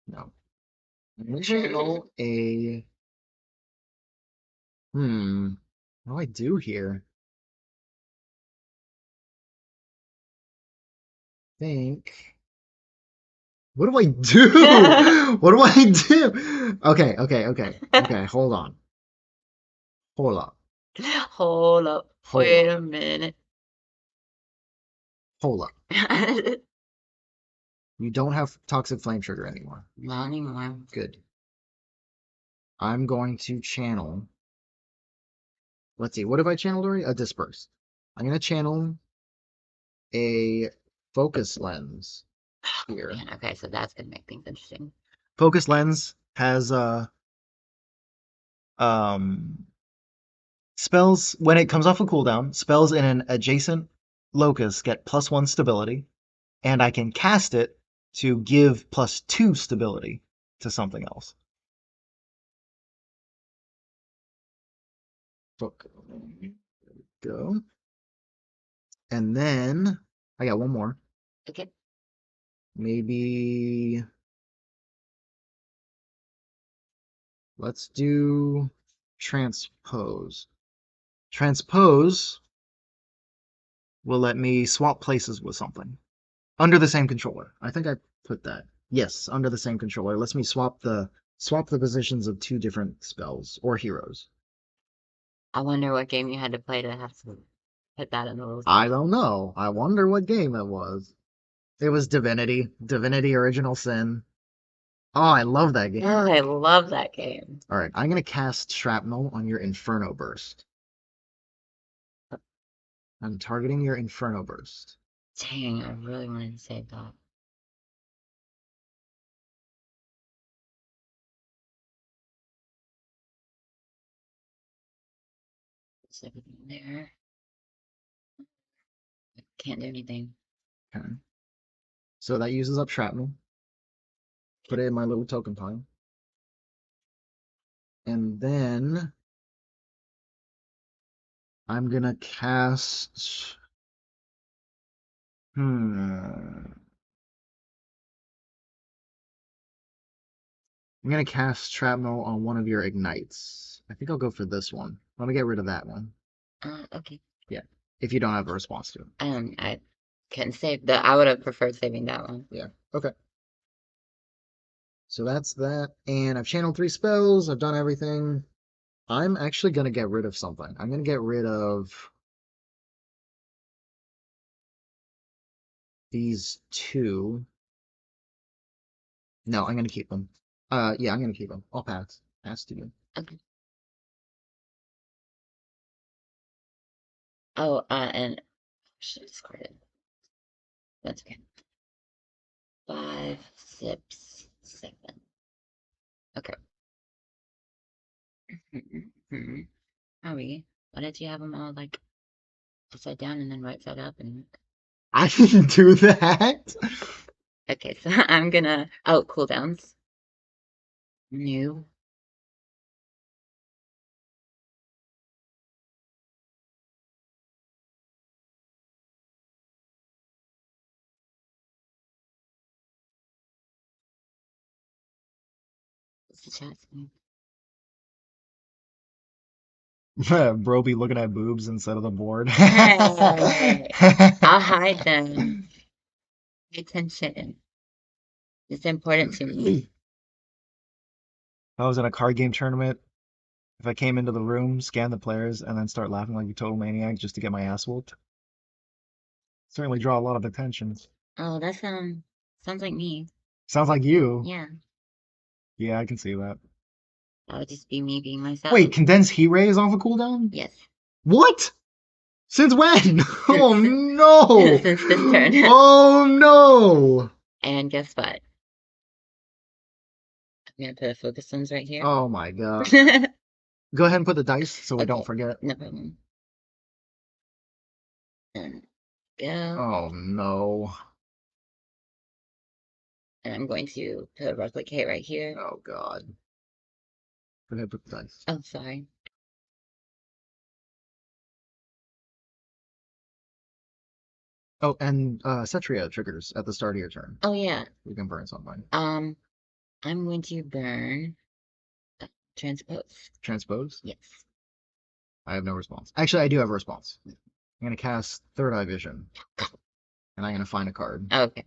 no. I'm gonna channel a What do I do here? Think. What do I do? What do I do? Okay. Hold on. Hold up. Hold up. Hold Wait up. a minute. Hold up. You don't have toxic flame trigger anymore. Not anymore. Good. I'm going to channel. Let's see. What have I channeled already? A disperse. I'm going to channel a focus lens here. Man, okay, so that's gonna make things interesting. Focus lens has um spells when it comes off a cooldown. Spells in an adjacent locus get +1 stability, and I can cast it to give +2 stability to something else. Go. And then I got one more. Okay. Maybe let's do transpose. Transpose will let me swap places with something under the same controller. I think I put that. Yes, under the same controller. Lets me swap the positions of two different spells or heroes. I wonder what game you had to play to have to put that in the rules. I don't know. I wonder what game it was. It was Divinity. Divinity Original Sin. Oh, I love that game. Oh, I love that game. All right, I'm gonna cast Shrapnel on your Inferno Burst. I'm targeting your Inferno Burst. Dang, I really wanted to save that. Is everything there? Can't do anything. Okay. So that uses up Shrapnel. Put it in my little token pile. And then I'm gonna cast. I'm gonna cast Shrapnel on one of your ignites. I think I'll go for this one. Let me get rid of that one. Okay. Yeah. If you don't have a response to it. I couldn't save that. I would have preferred saving that one. Yeah. Okay. So that's that. And I've channeled 3 spells. I've done everything. I'm actually gonna get rid of something. I'm gonna get rid of these two. No, I'm gonna keep them. Yeah, I'm gonna keep them. I'll pass. Pass to you. Okay. Oh, and should discard it. That's okay. 5, 6, 7. Okay. Are we? Why did you have them all like upside down and then right side up? And I didn't do that. okay, so I'm gonna cooldowns. New. What's the chat saying? Bro be looking at boobs instead of the board. Hey, I'll hide them. Pay attention. It's important to me. If I was in a card game tournament, if I came into the room, scan the players, and then start laughing like a total maniac just to get my ass whooped, certainly draw a lot of attention. Oh, that sounds like me. Sounds like you. Yeah, Yeah, I can see that. that would just be me being myself. Wait, condensed heat ray is off a cooldown? Yes. What? Since when? Oh Since no! since this turn. Oh no! And guess what? I'm gonna put a focus lens right here. Oh my god. Okay, Go ahead and put the dice so we don't forget. no problem. And go. Oh no. And I'm going to put a replicate right here. Oh god. Go ahead and put the dice. Oh, sorry. Oh, and Cetria triggers at the start of your turn. Oh yeah. You can burn something. I'm going to burn transpose. Transpose? Yes. I have no response. Actually, I do have a response. I'm gonna cast Third Eye Vision. And I'm gonna find a card. Oh, okay.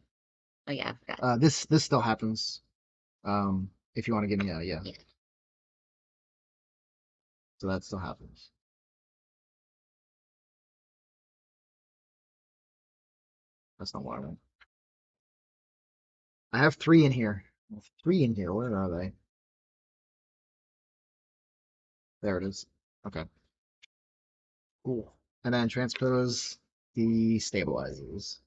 Oh yeah, I forgot. This still happens. If you want to give me a yeah. Yeah. So that still happens. That's not what I want. I have three in here. I have three in here. Where are they? There it is. Okay. Cool. And then transpose the stabilizers.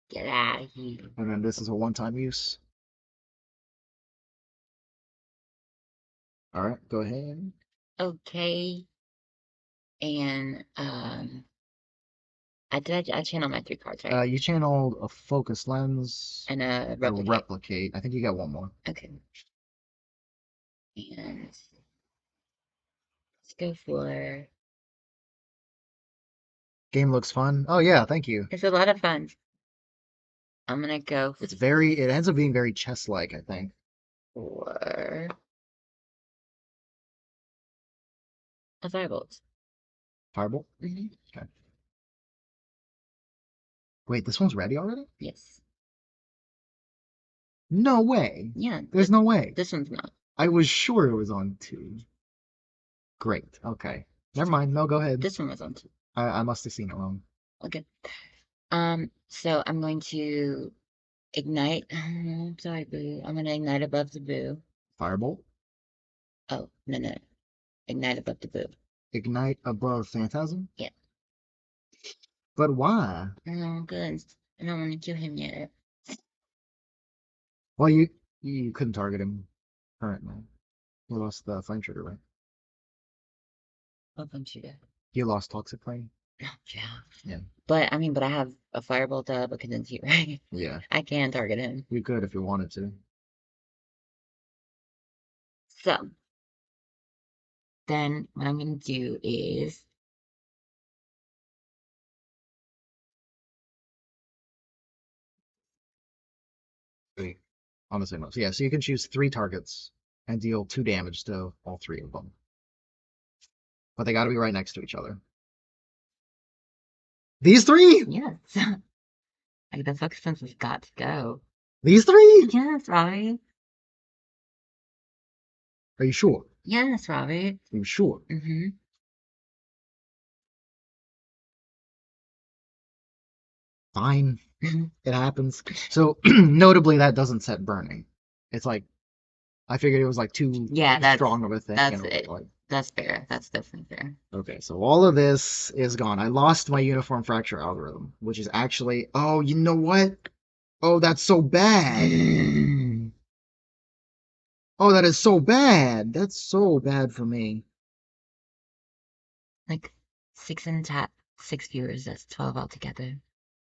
Get out of here. And then this is a one-time use. All right, go ahead. Okay. And I channel my 3 cards, right? You channeled a focus lens, And a a replicate. replicate. I think you got one more. Okay. And let's go for. Game looks fun. Oh yeah, thank you. It's a lot of fun. I'm gonna go It's very. It ends up being very chess-like, I think. for a firebolt. Firebolt. Mm-hmm. Okay. Wait, this one's ready already? Yes. No way. Yeah. There's no way. This one's not. I was sure it was on two. Great. Okay. Never mind. No, go ahead. This one was on 2. I must have seen it wrong. Okay. So I'm going to ignite. Sorry, boo. I'm gonna ignite above the boo. Firebolt. Oh, no, no. Ignite above the boo. Ignite above Phantasm. Yeah. But why? Oh, good. I don't want to kill him yet. Well, you couldn't target him currently. You lost the flame trigger, right? Welcome to that. You lost toxic flame. Oh, yeah. Yeah. But I have a firebolt up, a condensed heat, right? Yeah. I can target him. You could if you wanted to. So then what I'm gonna do is Three on the same one. So yeah, so you can choose three targets and deal 2 damage to all three of them. But they got to be right next to each other. These three? yes. Like the focus sense has got to go. These three? Yes, Robbie. Are you sure? Yes, Robbie. Are you sure? Mm-hmm. Fine. It happens. So notably, that doesn't set burning. It's like I figured it was like too strong of a thing. That's you know, it. like, That's fair. That's definitely fair. okay, so all of this is gone. I lost my uniform fracture algorithm, which is actually. Oh, you know what? Oh, that's so bad. Oh, that is so bad. That's so bad for me. Like 6 in tap, 6 viewers. That's 12 altogether.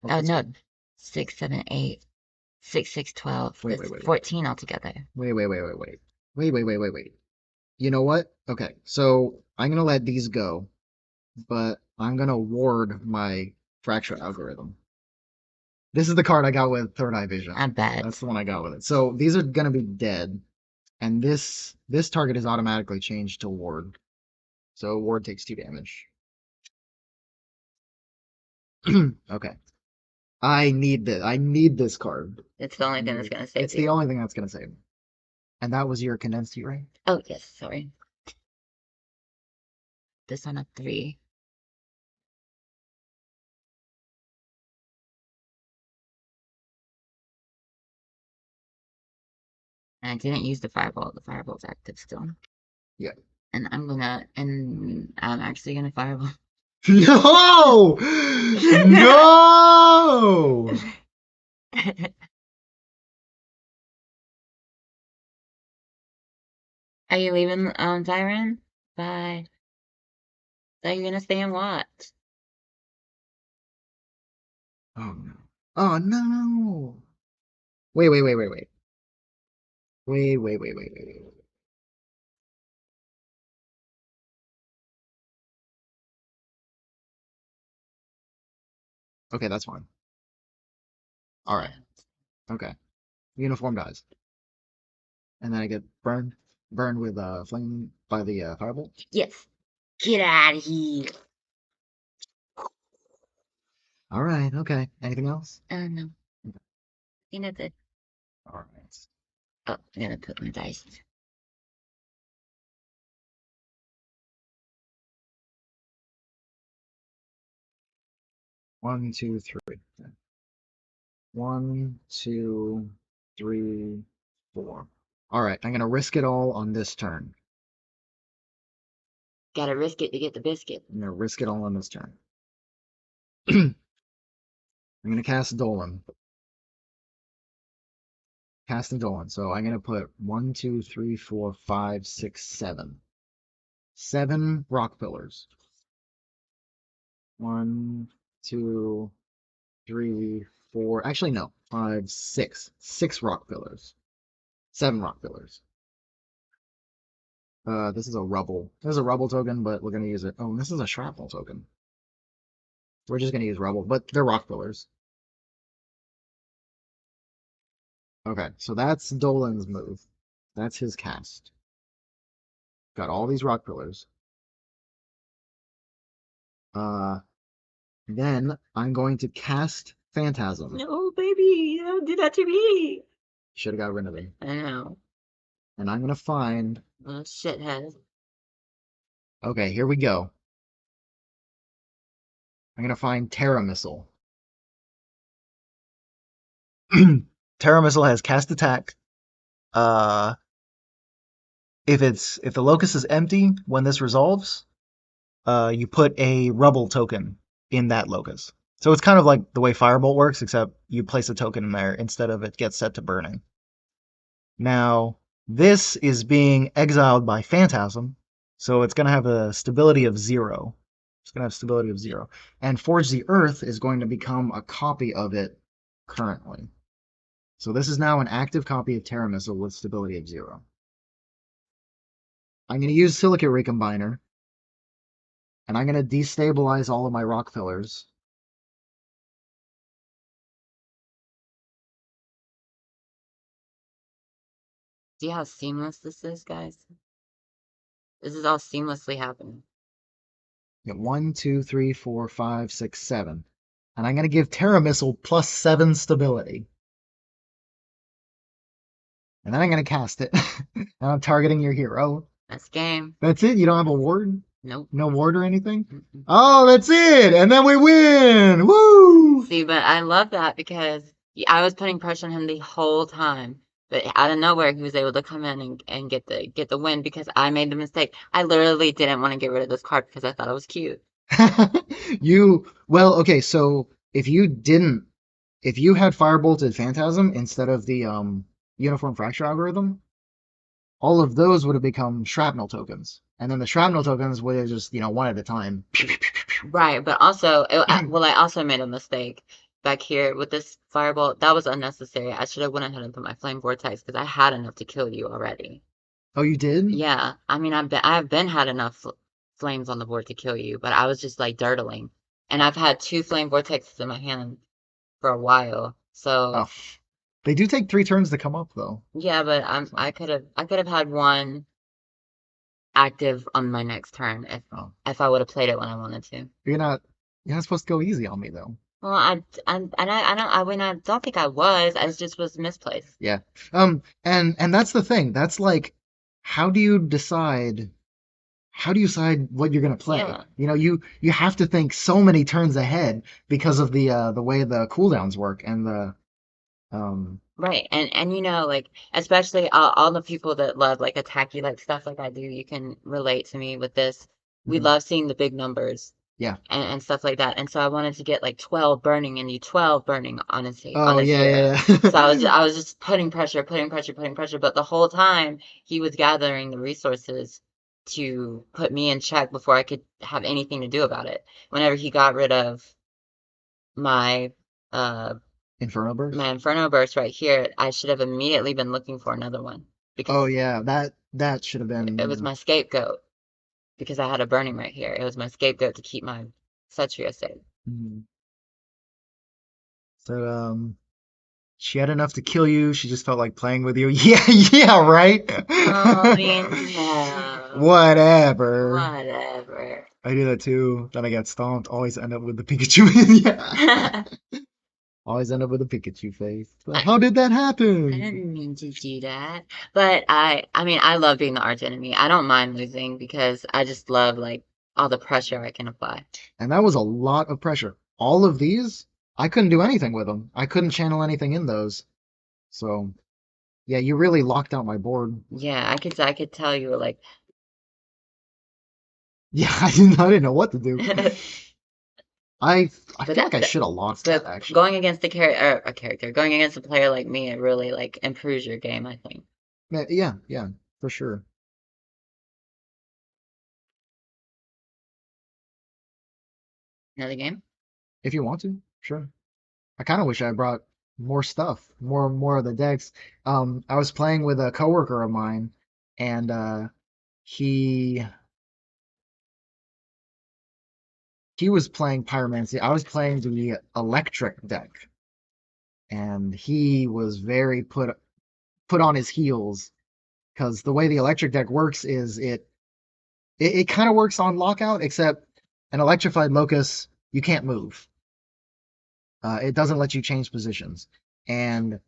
Oh, Oh that's no, good. 6, 7, 8, 6, 6, 12. Wait, That's wait, wait, 14 altogether. wait, wait, wait, wait, wait, wait, wait, wait, wait, wait. You know what? Okay, so I'm gonna let these go, but I'm gonna ward my fracture algorithm. This is the card I got with Third Eye Vision. I bet. That's the one I got with it. So these are gonna be dead, and this target is automatically changed to ward. So ward takes 2 damage. Okay. I need this. I need this card. It's the only thing that's gonna save It's you. the only thing that's gonna save me. And that was your condensed heat ray? Oh yes, sorry. This on a 3. And I didn't use the fireball. The fireball's active still. Yeah. And I'm actually gonna fireball. No! No! Are you leaving, Tyron? Bye. Thought you were gonna stay and watch. Oh no. Oh no. Wait, wait, wait, wait, wait. Wait, wait, wait, wait, wait, wait. Okay, that's fine. All right. Okay. Uniform dies. And then I get burned with flame by the firebolt. Yes. Get out of here. All right. Okay. Anything else? No. You know that. All right. Oh, I'm gonna put my dice. 1, 2, 3. 1, 2, 3, 4. All right, I'm gonna risk it all on this turn. Gotta risk it to get the biscuit. I'm gonna risk it all on this turn. I'm gonna cast Dolan. Casting Dolan. So I'm gonna put 1, 2, 3, 4, 5, 6, 7. 7 rock pillars. 1, 2, 3, 4. Actually, no. 5, 6. 6 rock pillars. 7 rock pillars. This is a rubble. This is a rubble token, but we're gonna use it. Oh, this is a shrapnel token. We're just gonna use rubble, but they're rock pillars. Okay, so that's Dolan's move. That's his cast. Got all these rock pillars. Uh, then I'm going to cast Phantasm. No, baby, don't do that to me. Should have got rid of him. I know. And I'm gonna find. Oh, shithead. Okay, here we go. I'm gonna find Terra Missile. Terra Missile has cast attack. Uh, if the locus is empty when this resolves, you put a rubble token in that locus. So it's kind of like the way Firebolt works, except you place a token in there instead of it gets set to burning. Now, this is being exiled by Phantasm, so it's going to have a stability of 0. It's going to have stability of 0. And Forge the Earth is going to become a copy of it currently. So this is now an active copy of Terra Missile with stability of 0. I'm going to use Silicate Recombiner, and I'm going to destabilize all of my rock pillars. See how seamless this is, guys? This is all seamlessly happening. Get 1, 2, 3, 4, 5, 6, 7. And I'm going to give Terra Missile plus 7 stability. And then I'm going to cast it. And I'm targeting your hero. That's game. That's it? You don't have a ward? Nope. No ward or anything? Mm-mm. Oh, that's it! And then we win! Woo! See, but I love that because I was putting pressure on him the whole time. But out of nowhere, he was able to come in and get the win because I made the mistake. I literally didn't want to get rid of this card because I thought it was cute. Well, okay, so if you had Firebolted Phantasm instead of the Uniform Fracture algorithm, all of those would have become shrapnel tokens. And then the shrapnel tokens would have just, one at a time. Right, but also, well, I also made a mistake back here with this firebolt. That was unnecessary. I should have went ahead and put my flame vortex because I had enough to kill you already. Oh, you did? Yeah, I mean, I've been had enough flames on the board to kill you, but I was just like dirtling, and I've had 2 flame vortexes in my hand for a while. So Oh. They do take 3 turns to come up, though. yeah, but I could have had one active on my next turn Oh. if I would have played it when I wanted to. You're not supposed to go easy on me, though. Well, I don't think I was. I just was misplaced. Yeah. And that's the thing. That's like, how do you decide what you're gonna play? Yeah. You have to think so many turns ahead because of the way the cooldowns work and the Right. And like especially all the people that love like attacky like stuff like I do, you can relate to me with this. We mhm. love seeing the big numbers Yeah. and stuff like that. And so I wanted to get like 12 burning and you 12 burning on Oh his yeah, hero. yeah, So I was yeah. I was just putting pressure, putting pressure, putting pressure, but the whole time he was gathering the resources to put me in check before I could have anything to do about it. Whenever he got rid of my uh Inferno my Burst. Inferno Burst right here, I should have immediately been looking for another one Oh because yeah, that should have been, it was my scapegoat because I had a burning right here. It was my scapegoat to keep my Setria safe. mhm. So she had enough to kill you. She just felt like playing with you. Yeah, yeah, right. Oh, no. Whatever. Whatever. I do that too. Then I get stomped. Always end up with the Pikachu. Yeah. I, Always end up with a Pikachu face. But how did that I happen? didn't mean to do that. But I mean, I love being the arch enemy. I don't mind losing because I just love like all the pressure I can apply. And that was a lot of pressure. All of these, I couldn't do anything with them. I couldn't channel anything in those. So Yeah, you really locked out my board. Yeah, I could tell you were like, Yeah, I didn't know what to do. but I feel like I that should have lost so that actually. going against a character, going against a player like me, it really like improves your game, I think. Yeah, yeah, for sure. Another game? If you want to, sure. I kind of wish I brought more stuff, more of the decks. I was playing with a coworker of mine, and he he was playing Pyromancy. I was playing the electric deck, and he was very put on his heels because the way the electric deck works is it kind of works on lockout, except an electrified locus you can't move. It doesn't let you change positions, and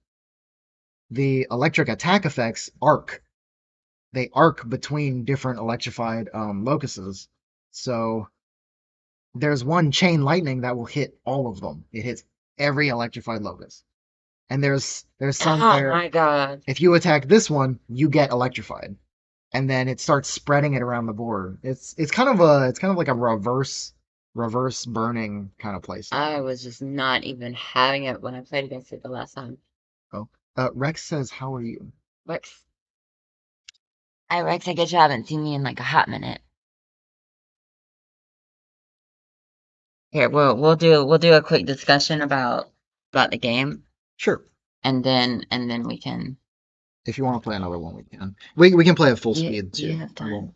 the electric attack effects arc. They arc between different electrified locuses. So there's one chain lightning that will hit all of them. It hits every electrified locus. And there's some Oh where my God. if you attack this one, you get electrified, and then it starts spreading it around the board. It's kind of like a reverse burning kind of play I style. was just not even having it when I played against it the last time. Oh, Rex says, "How are you?" Rex, Rex, I guess you haven't seen me in like a hot minute. Here, we'll do a quick discussion about the game, Sure. and then we can. If you want to play another one, we can. We can play at full speed Do you too. have I time?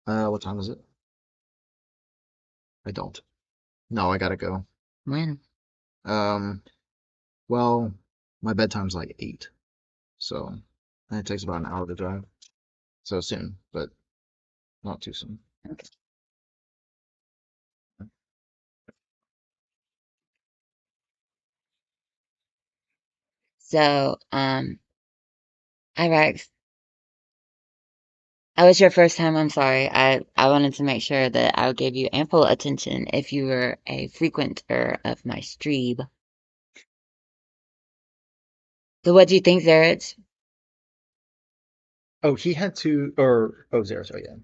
will. What time is it? I don't. No, I gotta go. When? Um, well, my bedtime's like 8, so and it takes about an hour to drive. So soon, but not too soon. Okay. So, hi Rex. I was your first time. I'm sorry. I wanted to make sure that I would give you ample attention if you were a frequenter of my stream. So, what do you think, Zarich? Oh, he had to, or oh, Zerich, oh yeah,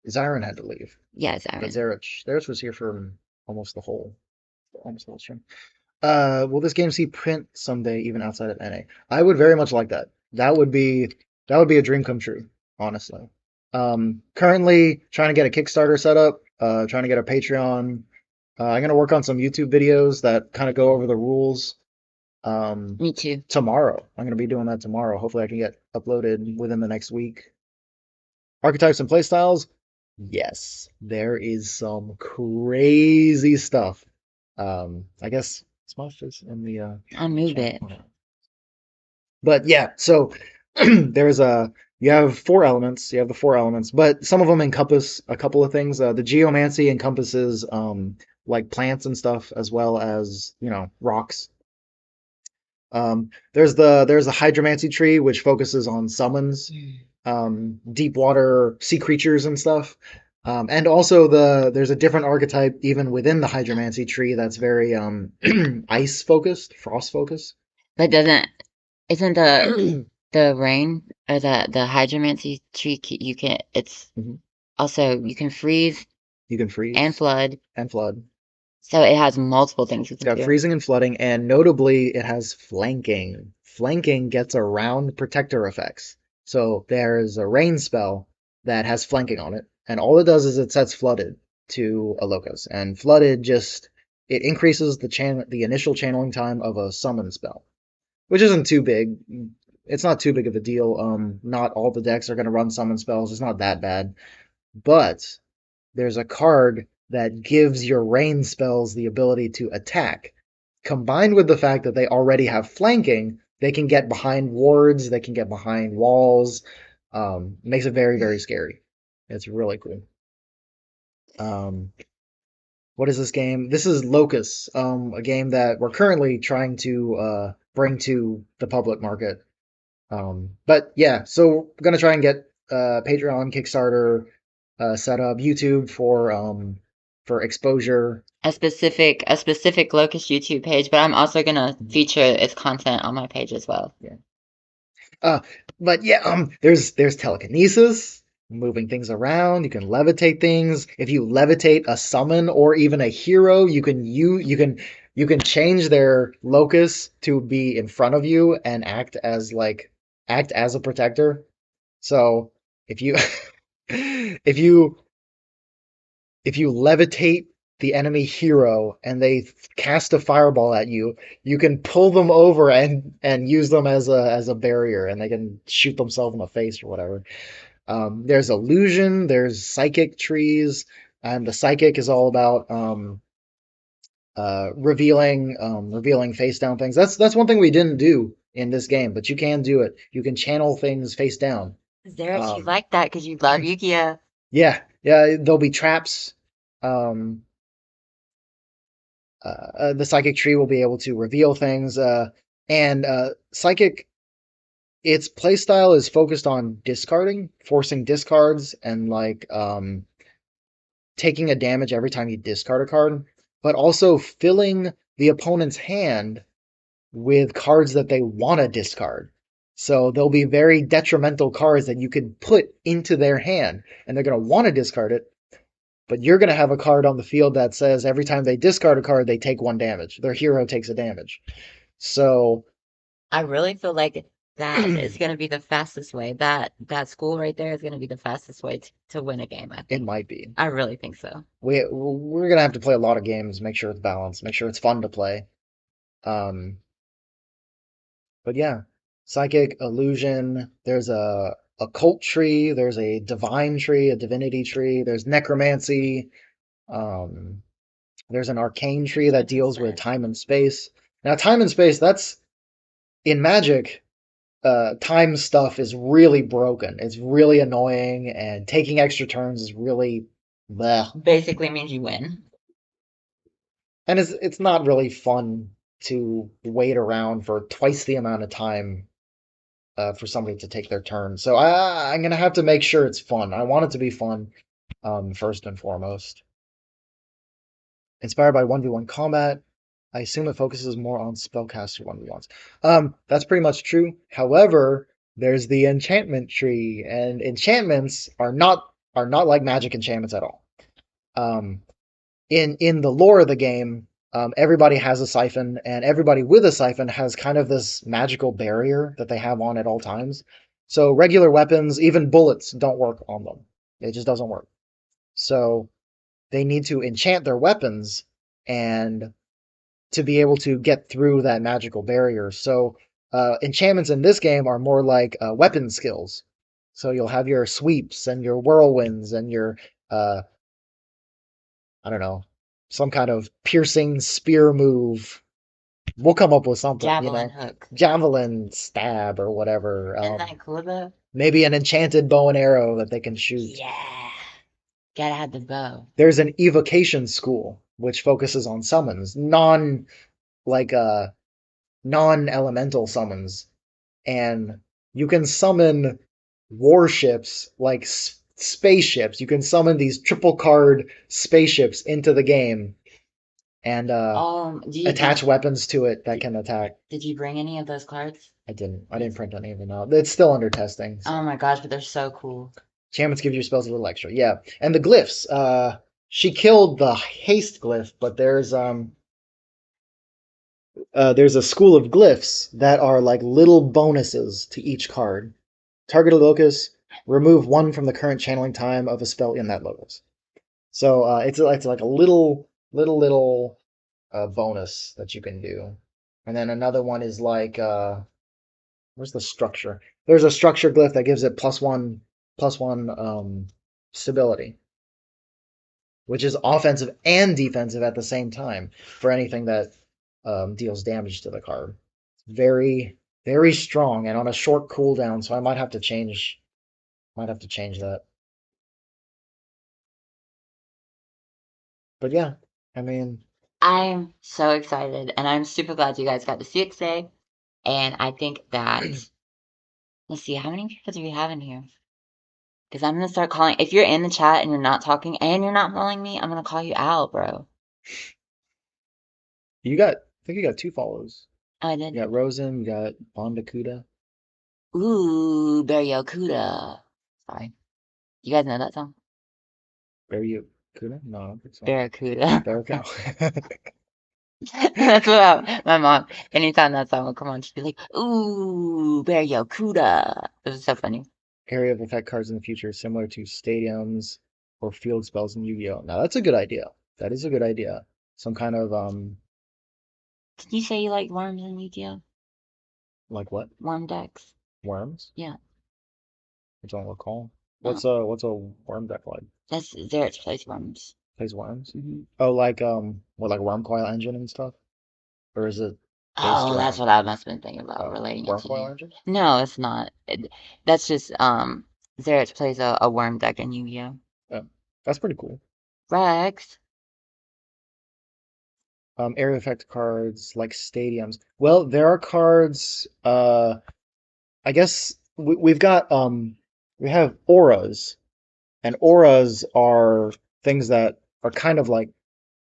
Zyron had to leave, Yes, but Aaron. Zerich was here for almost the whole stream. Will this game see print someday, even outside of NA? I would very much like that. That would be a dream come true, honestly. Currently trying to get a Kickstarter set up, trying to get a Patreon. I'm gonna work on some YouTube videos that kind of go over the rules. Me too. Tomorrow, I'm gonna be doing that tomorrow. Hopefully, I can get uploaded within the next week. Archetypes and playstyles. Yes, there is some crazy stuff. I guess Smosh is in the I'll move chat. it. But yeah, so there's a you have 4 elements. You have the 4 elements, but some of them encompass a couple of things. The geomancy encompasses like plants and stuff, as well as rocks. There's the hydromancy tree, which focuses on summons, deep water sea creatures and stuff. And also there's a different archetype even within the hydromancy tree that's very ice focused, frost focused. But doesn't isn't the rain or the hydromancy tree you can it's Mhm. also you can freeze You can and freeze flood, and flood. so it has multiple things you It's can got do. freezing and flooding, and notably, it has flanking. Flanking gets around protector effects. So there's a rain spell that has flanking on it, and all it does is it sets flooded to a locus, and flooded just it increases the initial channeling time of a summon spell, which isn't too big. It's not too big of a deal. Not all the decks are going to run summon spells. It's not that bad, but there's a card that gives your rain spells the ability to attack. Combined with the fact that they already have flanking, they can get behind wards, they can get behind walls. Makes it very, very scary. It's really cool. Um, what is this game? This is Locus, a game that we're currently trying to bring to the public market. But yeah, so we're gonna try and get Patreon, Kickstarter, set up, YouTube for exposure. A specific Locust YouTube page, but I'm also gonna Mhm. feature its content on my page as well. Yeah. Uh, but yeah, there's telekinesis, moving things around. You can levitate things. If you levitate a summon or even a hero, you can change their locus to be in front of you and act as a protector. So if you if you if you levitate the enemy hero and they cast a fireball at you, you can pull them over and use them as a barrier, and they can shoot themselves in the face or whatever. There's illusion, there's psychic trees, and the psychic is all about revealing face down things. That's one thing we didn't do in this game, but you can do it. You can channel things face down. Zerix, you Um, like that because you love Yu-Gi-Oh! yeah, yeah, there'll be traps. Um, the psychic tree will be able to reveal things. And psychic, its playstyle is focused on discarding, forcing discards, and taking a damage every time you discard a card, but also filling the opponent's hand with cards that they want to discard. So there'll be very detrimental cards that you could put into their hand, and they're going to want to discard it, but you're going to have a card on the field that says every time they discard a card, they take one damage. Their hero takes a damage. So I really feel like that is it going to be the fastest way. That school right there is going to be the fastest way to win a game, I think. might be. I really think so. We're going to have to play a lot of games, make sure it's balanced, make sure it's fun to play. Um, but yeah, psychic illusion. There's a cult tree. There's a divine tree, a divinity tree. There's necromancy. Um, there's an arcane tree Which that one is deals with this? time and space. Now, time and space, that's in Magic. Time stuff is really broken. It's really annoying, and taking extra turns is really bleh. Basically means you win. And it's not really fun to wait around for twice the amount of time for somebody to take their turn. So I'm gonna have to make sure it's fun. I want it to be fun, first and foremost. Inspired by 1v1 combat, I assume it focuses more on spellcaster 1v1s. That's pretty much true. However, there's the enchantment tree, and enchantments are not like magic enchantments at all. Um, in the lore of the game, everybody has a siphon, and everybody with a siphon has kind of this magical barrier that they have on at all times. So regular weapons, even bullets, don't work on them. It just doesn't work. So they need to enchant their weapons and to be able to get through that magical barrier. So enchantments in this game are more like weapon skills. So you'll have your sweeps and your whirlwinds and your uh, I don't know, some kind of piercing spear move. We'll come up with something, Javelin hook. javelin stab or whatever. Isn't that cool though? Maybe an enchanted bow and arrow that they can shoot. Yeah. Gotta have the bow. There's an evocation school which focuses on summons, like non-elemental summons, and you can summon warships like spaceships. You can summon these triple card spaceships into the game and Do you attach weapons to it that can attack. did you bring any of those cards? I didn't print any of them out. It's still under testing. Oh So my gosh, but they're so cool. enchantments give your spells a little extra. Yeah, and the glyphs. She killed the haste glyph, but there's a school of glyphs that are like little bonuses to each card. Target a locus, remove one from the current channeling time of a spell in that locus. So it's like a little bonus that you can do. And then another one is where's the structure? There's a structure glyph that gives it plus one stability, which is offensive and defensive at the same time for anything that deals damage to the card. Very, very strong and on a short cooldown, so I might have to change that. But yeah, I mean, I'm so excited and I'm super glad you guys got to see it today. And I think that let's see, how many people do we have in here? Because I'm gonna start calling. If you're in the chat and you're not talking and you're not following me, I'm gonna call you out, bro. I think you got two follows. Oh, I You did. got Rosen, you got Bondacuda. Ooh, Barracuda. Sorry. You guys know that song? Barracuda? No, I don't think so. Barracuda. Barracuda. That's what my mom, anytime that song would come on, she'd be like, ooh, Barracuda. It was so funny. Area of effect cards in the future, similar to stadiums or field spells in Yu-Gi-Oh! Now that's a good idea. That is a good idea. Some kind of Did you say you like worms in Yu-Gi-Oh? like what? Worm decks? Worms? Yeah. I don't recall. No. What's a worm deck like? That's Zere's Place worms. Plays worms? Hmm. Oh, what like worm coil engine and stuff? Or is it based Oh, that's around what I must have been thinking about, relating it worm to coil you. engine? No, it's not. That's just, Zere's plays a worm deck in Yu-Gi-Oh! Oh, that's pretty cool. Rex. Area effect cards like stadiums. Well, there are cards. I guess we've got we have auras, and auras are things that are kind of like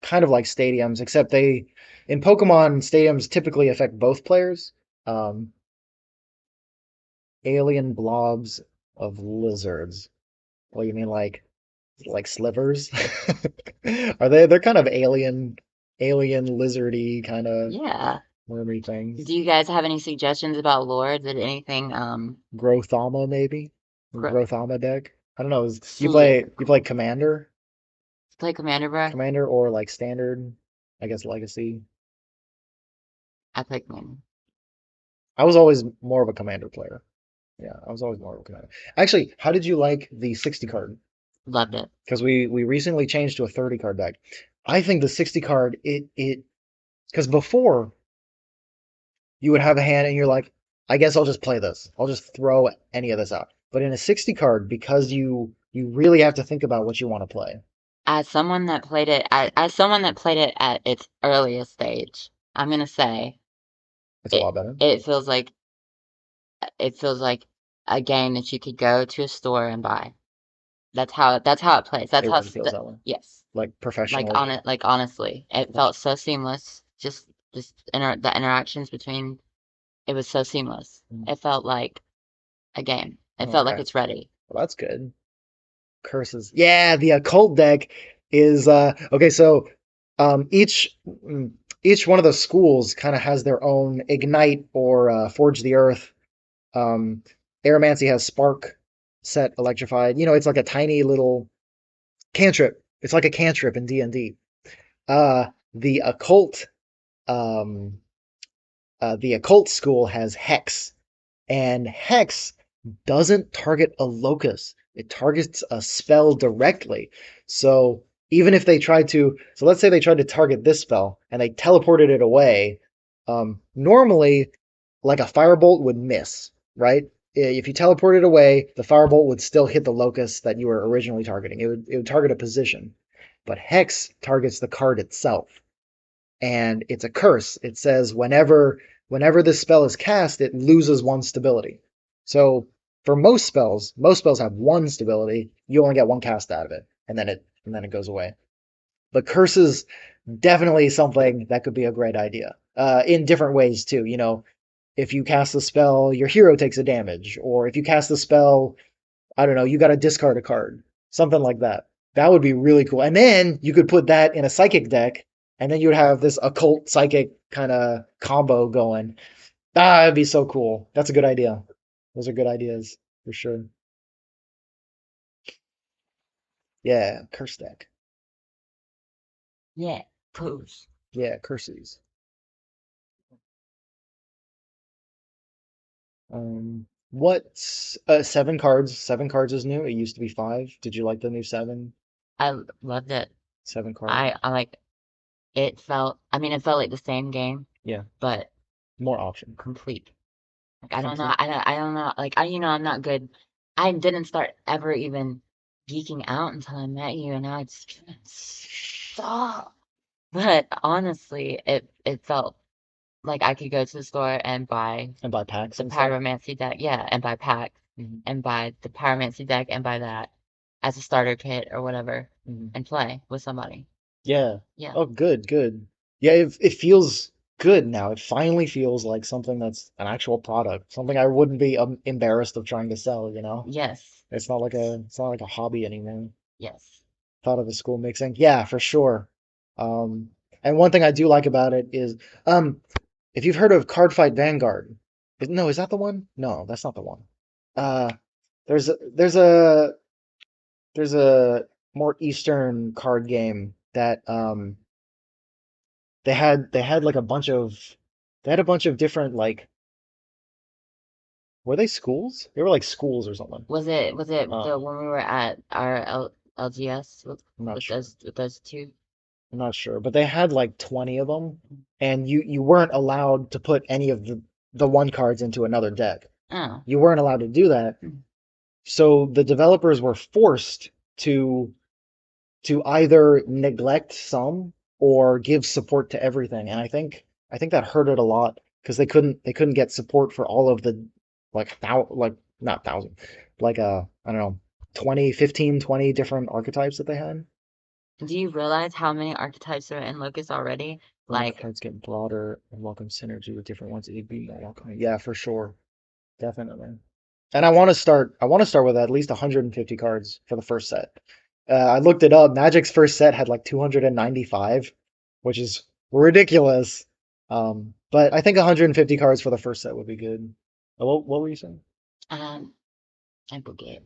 stadiums, except they in Pokemon stadiums typically affect both players. Um, Alien blobs of lizards. Well, you mean like slivers? Are they? They're kind of alien lizardy kind of Yeah. wormy things. Do you guys have any suggestions about lore? Did anything, Growthama maybe? gr- Growthama deck? I don't know. Sli You play Commander? play Commander, bro? Commander or like Standard? I guess Legacy. I play Commander. I was always more of a Commander player. Yeah, I was always more of a Commander. Actually, how did you like the 60 card? Loved it. Because we recently changed to a 30 card deck. I think the 60 card it because before you would have a hand and you're like, I guess I'll just play this. I'll just throw any of this out. But in a 60 card, because you really have to think about what you want to play. As someone that played it at its earliest stage, I'm gonna say It's a it lot better. it feels like it feels like a game that you could go to a store and buy. That's how it plays. That's It how really it's feels that way. yes. Like Like professionally. on it, like honestly, it Like, felt so seamless. The interactions between it was so seamless. mm, It felt like a game. It felt like okay. it's ready. Well, that's good. Curses. Yeah, the occult deck is okay, so each each one of the schools kind of has their own ignite or forge the earth. Um Aromancy has spark, set electrified. It's like a tiny little cantrip. It's like a cantrip in D&D. The um occult school has hex, and hex doesn't target a locus. It targets a spell directly. So even if they tried to, so let's say they tried to target this spell and they teleported it away, normally, like a firebolt would miss, right? If you teleport it away, the firebolt would still hit the locus that you were originally targeting. It would target a position, but hex targets the card itself, and it's a curse. It says whenever this spell is cast, it loses one stability. So for most spells have one stability. You only get one cast out of it, and then it goes away. But curses definitely something that could be a great idea. In different ways too. If you cast a spell, your hero takes a damage, or if you cast a spell, I don't know, you got to discard a card, something like that. That would be really cool. And then you could put that in a psychic deck, and then you would have this occult psychic kind of combo going. It'd be so cool. That's a good idea. Those are good ideas for sure. Yeah, curse deck. Yeah. Pose. Yeah, curses. What? Seven cards. Seven cards is new. It used to be five. Did you like the new I loved it. seven card? I like it felt I mean it felt like the same game, Yeah, but more option. complete. Like I don't know, Complete. I don't know. Like I'm not good. I didn't start ever even geeking out until I met you, and now I just can't stop. But honestly, it felt like I could go to the store and buy And buy packs the and stuff. pyromancy deck, yeah, and buy packs, Hmm. and buy the pyromancy deck, and buy that as a starter kit or whatever, Hmm. and play with somebody. Yeah. Yeah, Oh, good, good. Yeah, it feels. good now. It finally feels like something that's an actual product, something I wouldn't be embarrassed of trying to sell, you know? Yes. It's not like a hobby anymore. Yes. Thought of the school mixing. Yeah, for sure. Um, and one thing I do like about it is, um, if you've heard of Card Fight Vanguard, no, is that the one? No, that's not the one. Uh, there's a, there's a there's a more Eastern card game that they had like a bunch of they had a bunch of different like were they schools? They were like schools or something. Was it the Um, when we were at our LGS I'm not with sure. those two? I'm not sure, but they had like 20 of them, and you weren't allowed to put any of the one cards into another deck. Oh. You weren't allowed to do that. Hmm. So the developers were forced to either neglect some or give support to everything. And I think that hurt it a lot because they couldn't get support for all of the like not thousand, like I don't know, 20, 15, 20 different archetypes that they had. Do you realize how many archetypes are in Locus already? When Like, cards get broader and welcome synergy with different ones, it'd be more welcome. Yeah, for sure. Definitely. And I want to start with at least 150 cards for the first set. I looked it up. Magic's first set had like 295, which is ridiculous. But I think 150 cards for the first set would be good. What were you saying? um, I forget.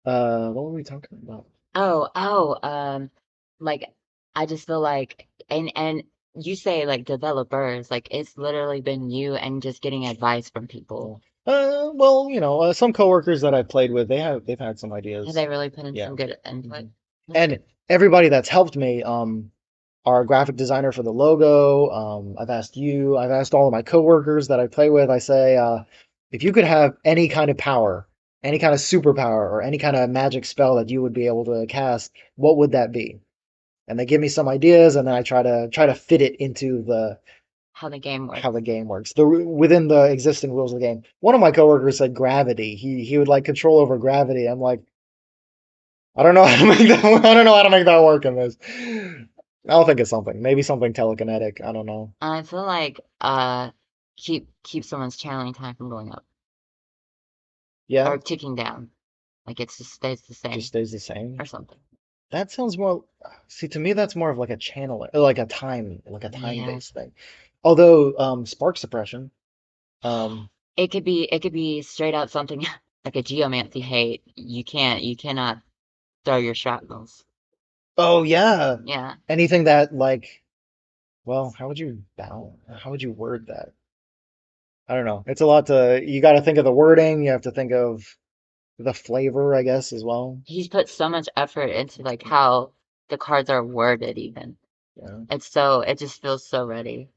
Uh, what were we talking about? Oh, like I just feel like, and you say like developers, like it's literally been you and just getting advice from people. Yeah. Well, some coworkers that I've played with, they've had some Have ideas. they really put in Yeah. some good input? hmm That's And good. everybody that's helped me, our graphic designer for the logo. I've asked you, I've asked all of my coworkers that I play with. I say, if you could have any kind of power, any kind of superpower, or any kind of magic spell that you would be able to cast, what would that be? And they give me some ideas, and then I try to fit it into the How the game how the works. game works, within the existing rules of the game. One of my coworkers said gravity. He would like control over gravity. I'm like, I don't know how to make that. I don't know how to make that work in this. I'll think of something. Maybe something telekinetic. I don't know. I feel like keep someone's channeling time from going up Yeah, or ticking down. Like it just stays the just same stays the same. or something. That sounds more. See, to me, that's more of like a channel, like a Yeah. time-based thing. Although, spark suppression. It could be straight out something like a geomancy hate. You cannot throw your shrapnels. Oh yeah, Yeah. anything that like. Well, how would you balance? How would you word that? I don't know. It's a lot to. You got to think of the wording. You have to think of the flavor, I guess, as well. He's put so much effort into like how the cards are worded even. Yeah. It just feels so ready.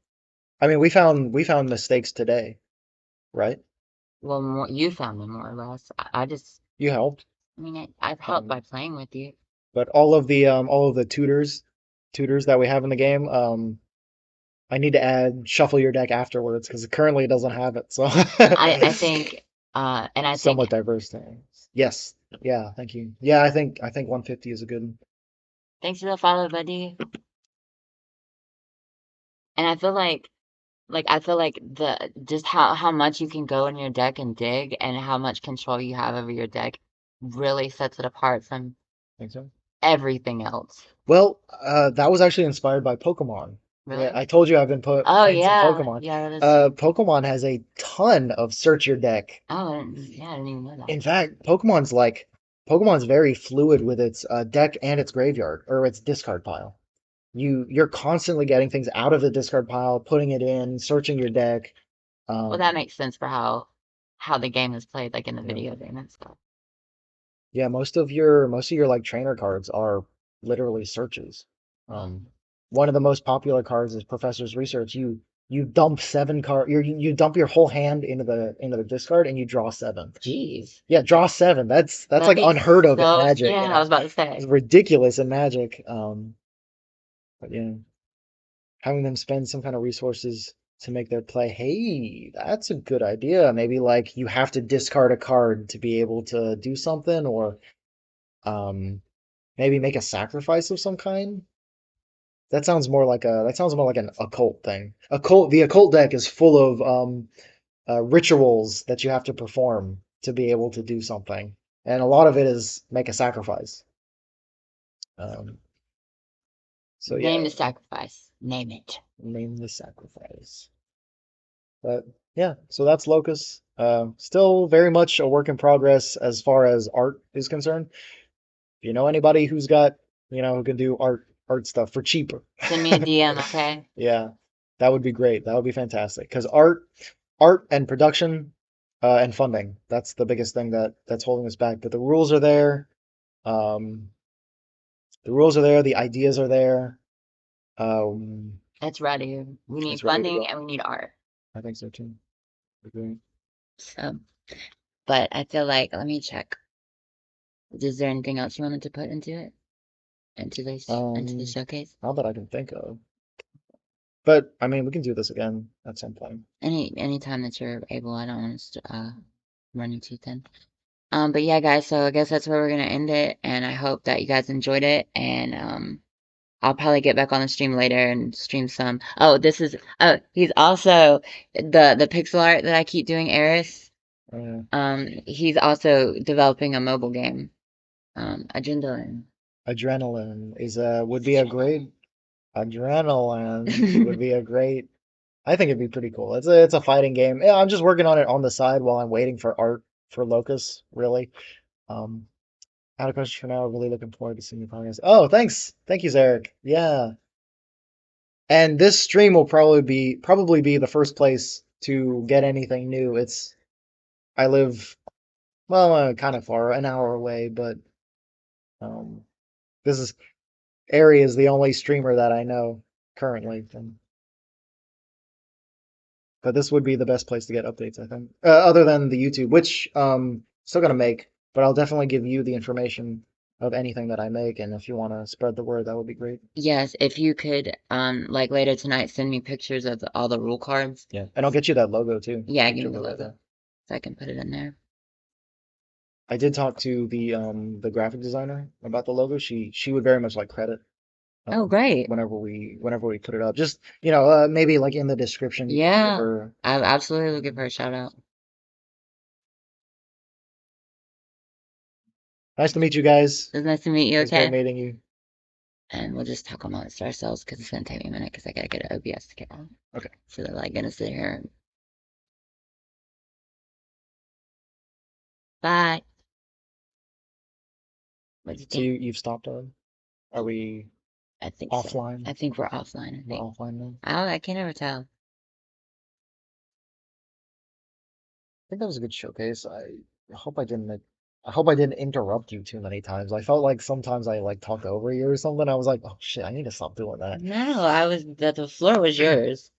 I mean, we found mistakes today, right? Well, more, you found them more or less. I just, You helped. I mean, I've helped Um, by playing with you. but all of the tutors that we have in the game, I need to add shuffle your deck afterwards because currently it doesn't have it. So I think, and I think, somewhat diverse things. Yes. Yeah, thank you. Yeah, I think 150 is a good. thanks for the follow, buddy. And I feel like the just how much you can go in your deck and dig and how much control you have over your deck really sets it apart from Think so? everything else. Well, that was actually inspired by Pokemon. Yeah, Really? I told you I've been Oh playing some yeah, Pokemon. yeah, that is true. Pokemon has a ton of search your deck. Oh, yeah, I didn't even know that. In fact, Pokemon's very fluid with its deck and its graveyard or its discard pile. You're constantly getting things out of the discard pile, putting it in, searching your deck. Well, that Um, makes sense for how the game is played, like in the you know, video game and stuff. yeah, most of your like trainer cards are literally searches. Wow. Um, one of the most popular cards is Professor's Research. You dump you dump your whole hand into the discard and you draw seven. Jeez, Yeah, draw seven. That's that'd like be unheard of in so. Magic. Yeah, I was about to It's say. ridiculous in Magic. But yeah, having them spend some kind of resources to make their play. Hey, that's a good idea. Maybe like you have to discard a card to be able to do something, or um, maybe make a sacrifice of some kind. that sounds more like an occult thing. The occult deck is full of rituals that you have to perform to be able to do something, and a lot of it is make a sacrifice. Um, so Name yeah, the sacrifice. Name it. name the sacrifice. But yeah, so that's Locus. Still very much a work in progress as far as art is concerned. If you know anybody who's got, who can do art stuff for cheaper, Send me a DM, okay? yeah, that would be great. That would be fantastic. Because art and production, and funding, that's the biggest thing that's holding us back. But the rules are there. Um, the rules are there. The ideas are there. Um, It's ready. We need it's ready to funding go. and we need art. I think so too. Agree. So, but I feel like, let me check. Is there anything else you wanted to put into it? Into the Um, showcase? not that I can think of. But I mean, we can do this again at some point. Any time that you're able. I don't want us to run you too thin. But yeah, guys, so I guess that's where we're gonna end it, and I hope that you guys enjoyed it, and I'll probably get back on the stream later and stream some. Oh, he's also the pixel art that I keep doing, Eris. Uh, He's also developing a mobile game, Adrenaline. Adrenaline would be a great adrenaline would be a great. I think it'd be pretty cool. It's a fighting game. Yeah, I'm just working on it on the side while I'm waiting for art for Locus. Really. Um, Out of question for now. Really looking forward to seeing your progress. Oh, thanks. Thank you, Zarek. Yeah. And this stream will probably be the first place to get anything new. I live, well, kind of far, an hour away, but um, this is Ari is the only streamer that I know currently, but this would be the best place to get updates, I think, other than the YouTube, which still gonna make, but I'll definitely give you the information of anything that I make, and if you want to spread the word, that would be great. Yes, if you could, like later tonight, send me pictures of all the rule cards. Yeah, and I'll get you that logo too. Yeah, Get give your me the logo. logo so I can put it in there. I did talk to the graphic designer about the logo. She would very much like credit Oh, great. whenever we put it up. Just maybe like in the description you can give Yeah, her. I absolutely will give her a shout out. Nice to meet you guys. It was nice to meet It you, was great okay? meeting you. And we'll just talk amongst ourselves because it's gonna take me a minute because I gotta get an OBS to get on. Okay. So they're like gonna sit here. Bye. What do you So think? you've stopped on? Are we I think so. offline? I think we're offline. I We're think. offline now. I can't ever tell. I think that was a good showcase. Hope I didn't. I hope I didn't interrupt you too many times. I felt like sometimes I like talked over you or something. I was like, oh shit, I need to stop doing that. No, I was that the floor was yours.